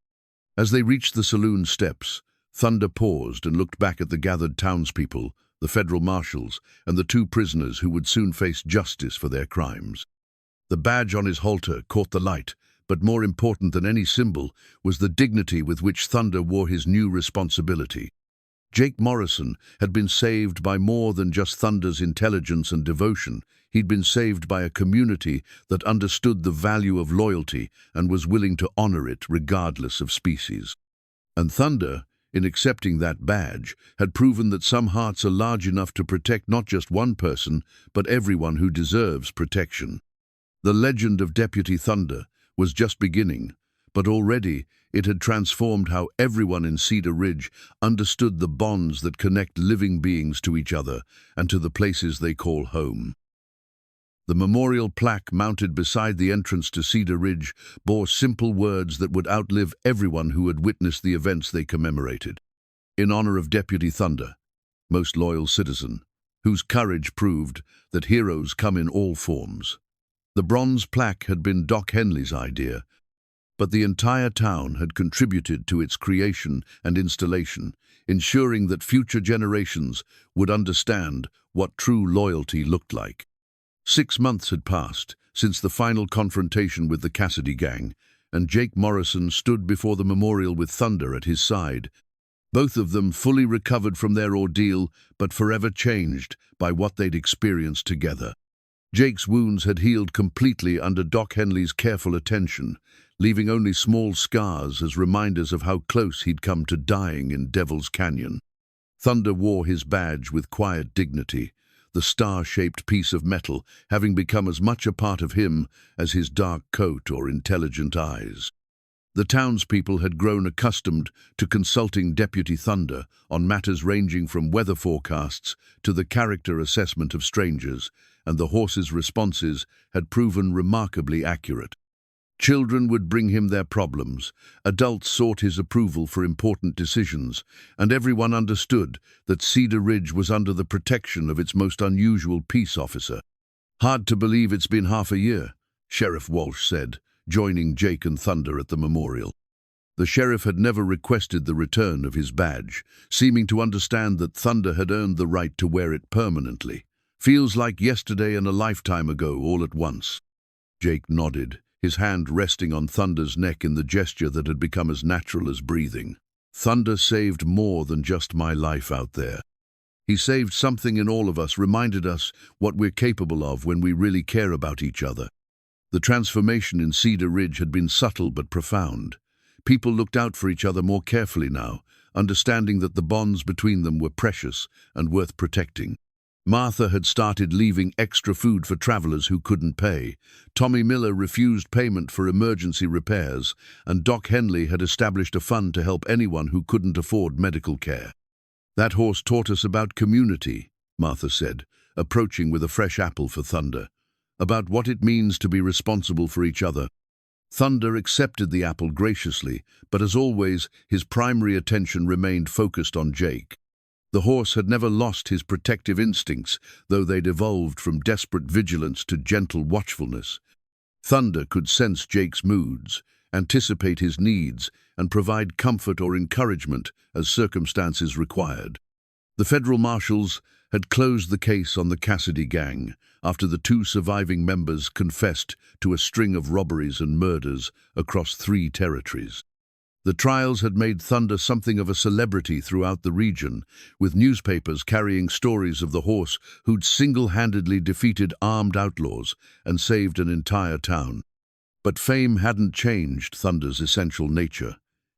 As they reached the saloon steps, Thunder paused and looked back at the gathered townspeople, the federal marshals, and the 2 prisoners who would soon face justice for their crimes. The badge on his halter caught the light, but more important than any symbol was the dignity with which Thunder wore his new responsibility. Jake Morrison had been saved by more than just Thunder's intelligence and devotion. He'd been saved by a community that understood the value of loyalty and was willing to honor it regardless of species. And Thunder, in accepting that badge, had proven that some hearts are large enough to protect not just one person, but everyone who deserves protection. The legend of Deputy Thunder was just beginning, but already it had transformed how everyone in Cedar Ridge understood the bonds that connect living beings to each other and to the places they call home. The memorial plaque mounted beside the entrance to Cedar Ridge bore simple words that would outlive everyone who had witnessed the events they commemorated. "In honor of Deputy Thunder, most loyal citizen, whose courage proved that heroes come in all forms." The bronze plaque had been Doc Henley's idea, but the entire town had contributed to its creation and installation, ensuring that future generations would understand what true loyalty looked like. 6 months had passed since the final confrontation with the Cassidy gang, and Jake Morrison stood before the memorial with Thunder at his side. Both of them fully recovered from their ordeal, but forever changed by what they'd experienced together. Jake's wounds had healed completely under Doc Henley's careful attention, leaving only small scars as reminders of how close he'd come to dying in Devil's Canyon. Thunder wore his badge with quiet dignity, the star-shaped piece of metal having become as much a part of him as his dark coat or intelligent eyes. The townspeople had grown accustomed to consulting Deputy Thunder on matters ranging from weather forecasts to the character assessment of strangers, and the horse's responses had proven remarkably accurate. Children would bring him their problems, adults sought his approval for important decisions, and everyone understood that Cedar Ridge was under the protection of its most unusual peace officer. "Hard to believe it's been half a year," Sheriff Walsh said, joining Jake and Thunder at the memorial. The sheriff had never requested the return of his badge, seeming to understand that Thunder had earned the right to wear it permanently. Feels like yesterday and a lifetime ago all at once. Jake nodded, his hand resting on Thunder's neck in the gesture that had become as natural as breathing. Thunder saved more than just my life out there. He saved something in all of us, reminded us what we're capable of when we really care about each other. The transformation in Cedar Ridge had been subtle but profound. People looked out for each other more carefully now, understanding that the bonds between them were precious and worth protecting. Martha had started leaving extra food for travelers who couldn't pay. Tommy Miller refused payment for emergency repairs, and Doc Henley had established a fund to help anyone who couldn't afford medical care. "That horse taught us about community," Martha said, approaching with a fresh apple for Thunder, "about what it means to be responsible for each other." Thunder accepted the apple graciously, but as always, his primary attention remained focused on Jake. The horse had never lost his protective instincts, though they'd evolved from desperate vigilance to gentle watchfulness. Thunder could sense Jake's moods, anticipate his needs, and provide comfort or encouragement as circumstances required. The federal marshals had closed the case on the Cassidy gang after the two surviving members confessed to a string of robberies and murders across 3 territories. The trials had made Thunder something of a celebrity throughout the region, with newspapers carrying stories of the horse who'd single-handedly defeated armed outlaws and saved an entire town. But fame hadn't changed Thunder's essential nature.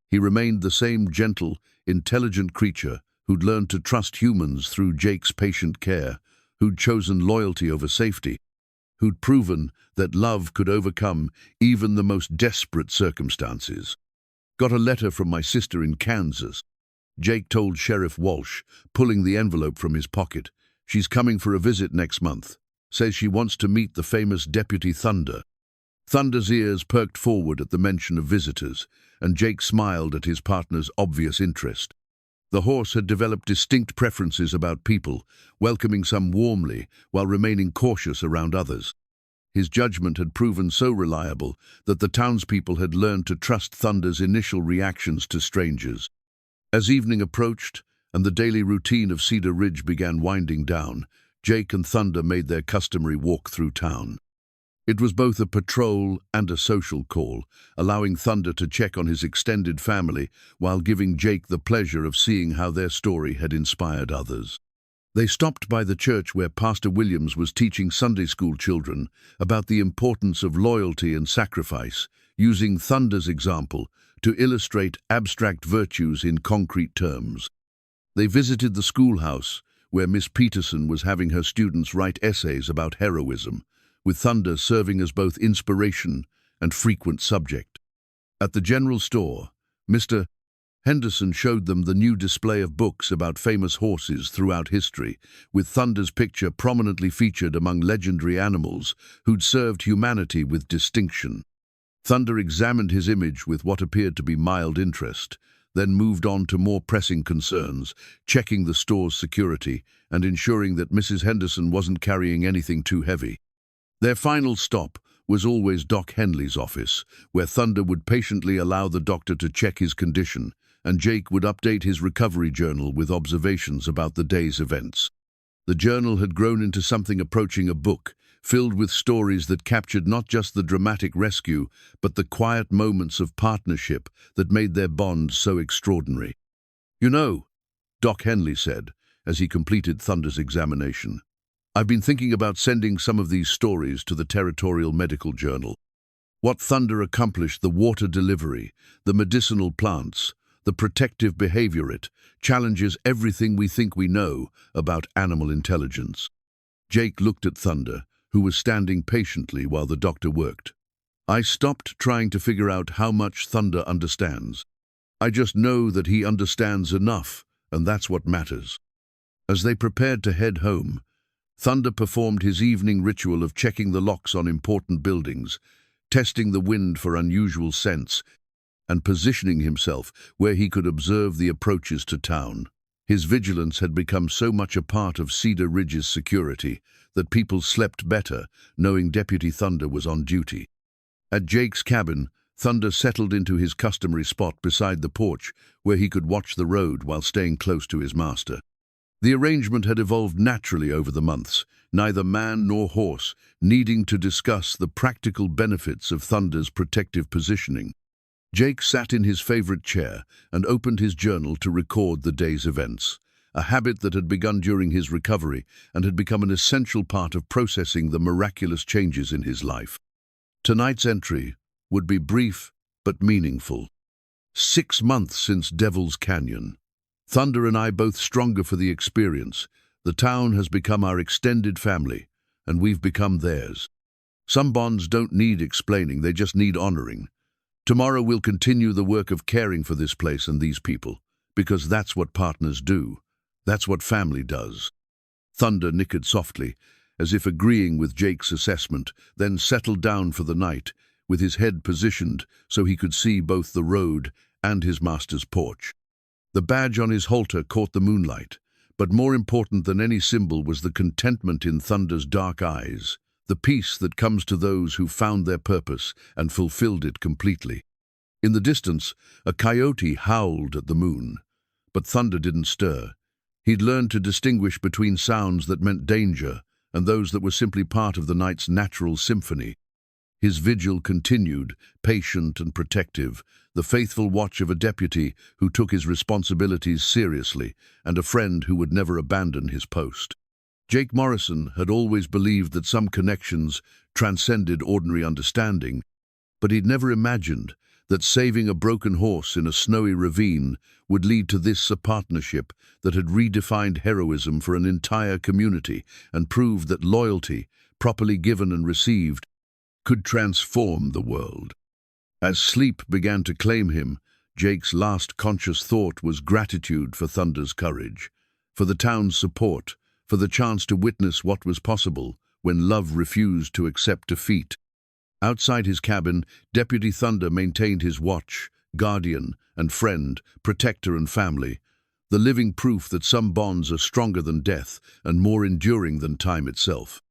He remained the same gentle, intelligent creature who'd learned to trust humans through Jake's patient care, who'd chosen loyalty over safety, who'd proven that love could overcome even the most desperate circumstances. "Got a letter from my sister in Kansas," Jake told Sheriff Walsh, pulling the envelope from his pocket. "She's coming for a visit next month. Says she wants to meet the famous Deputy Thunder." Thunder's ears perked forward at the mention of visitors, and Jake smiled at his partner's obvious interest. The horse had developed distinct preferences about people, welcoming some warmly while remaining cautious around others. His judgment had proven so reliable that the townspeople had learned to trust Thunder's initial reactions to strangers. As evening approached and the daily routine of Cedar Ridge began winding down, Jake and Thunder made their customary walk through town. It was both a patrol and a social call, allowing Thunder to check on his extended family while giving Jake the pleasure of seeing how their story had inspired others. They stopped by the church where Pastor Williams was teaching Sunday school children about the importance of loyalty and sacrifice, using Thunder's example to illustrate abstract virtues in concrete terms. They visited the schoolhouse where Miss Peterson was having her students write essays about heroism, with Thunder serving as both inspiration and frequent subject. At the general store, Mr. Henderson showed them the new display of books about famous horses throughout history, with Thunder's picture prominently featured among legendary animals who'd served humanity with distinction. Thunder examined his image with what appeared to be mild interest, then moved on to more pressing concerns, checking the store's security and ensuring that Mrs. Henderson wasn't carrying anything too heavy. Their final stop was always Doc Henley's office, where Thunder would patiently allow the doctor to check his condition, and Jake would update his recovery journal with observations about the day's events. The journal had grown into something approaching a book, filled with stories that captured not just the dramatic rescue, but the quiet moments of partnership that made their bond so extraordinary. "You know," Doc Henley said, as he completed Thunder's examination, "I've been thinking about sending some of these stories to the Territorial Medical Journal. What Thunder accomplished, the water delivery, the medicinal plants, the protective behavior, it challenges everything we think we know about animal intelligence." Jake looked at Thunder, who was standing patiently while the doctor worked. "I stopped trying to figure out how much Thunder understands. I just know that he understands enough, and that's what matters." As they prepared to head home, Thunder performed his evening ritual of checking the locks on important buildings, testing the wind for unusual scents, and positioning himself where he could observe the approaches to town. His vigilance had become so much a part of Cedar Ridge's security that people slept better knowing Deputy Thunder was on duty. At Jake's cabin, Thunder settled into his customary spot beside the porch where he could watch the road while staying close to his master. The arrangement had evolved naturally over the months, neither man nor horse needing to discuss the practical benefits of Thunder's protective positioning. Jake sat in his favorite chair and opened his journal to record the day's events, a habit that had begun during his recovery and had become an essential part of processing the miraculous changes in his life. Tonight's entry would be brief but meaningful. 6 months since Devil's Canyon. Thunder and I both stronger for the experience. The town has become our extended family, and we've become theirs. Some bonds don't need explaining, they just need honoring. Tomorrow we'll continue the work of caring for this place and these people, because that's what partners do. That's what family does. Thunder nickered softly, as if agreeing with Jake's assessment, then settled down for the night, with his head positioned so he could see both the road and his master's porch. The badge on his halter caught the moonlight, but more important than any symbol was the contentment in Thunder's dark eyes, the peace that comes to those who found their purpose and fulfilled it completely. In the distance, a coyote howled at the moon, but Thunder didn't stir. He'd learned to distinguish between sounds that meant danger and those that were simply part of the night's natural symphony. His vigil continued, patient and protective, the faithful watch of a deputy who took his responsibilities seriously and a friend who would never abandon his post. Jake Morrison had always believed that some connections transcended ordinary understanding, but he'd never imagined that saving a broken horse in a snowy ravine would lead to this a partnership that had redefined heroism for an entire community and proved that loyalty, properly given and received, could transform the world. As sleep began to claim him, Jake's last conscious thought was gratitude for Thunder's courage, for the town's support, for the chance to witness what was possible when love refused to accept defeat. Outside his cabin, Deputy Thunder maintained his watch, guardian and friend, protector and family, the living proof that some bonds are stronger than death and more enduring than time itself.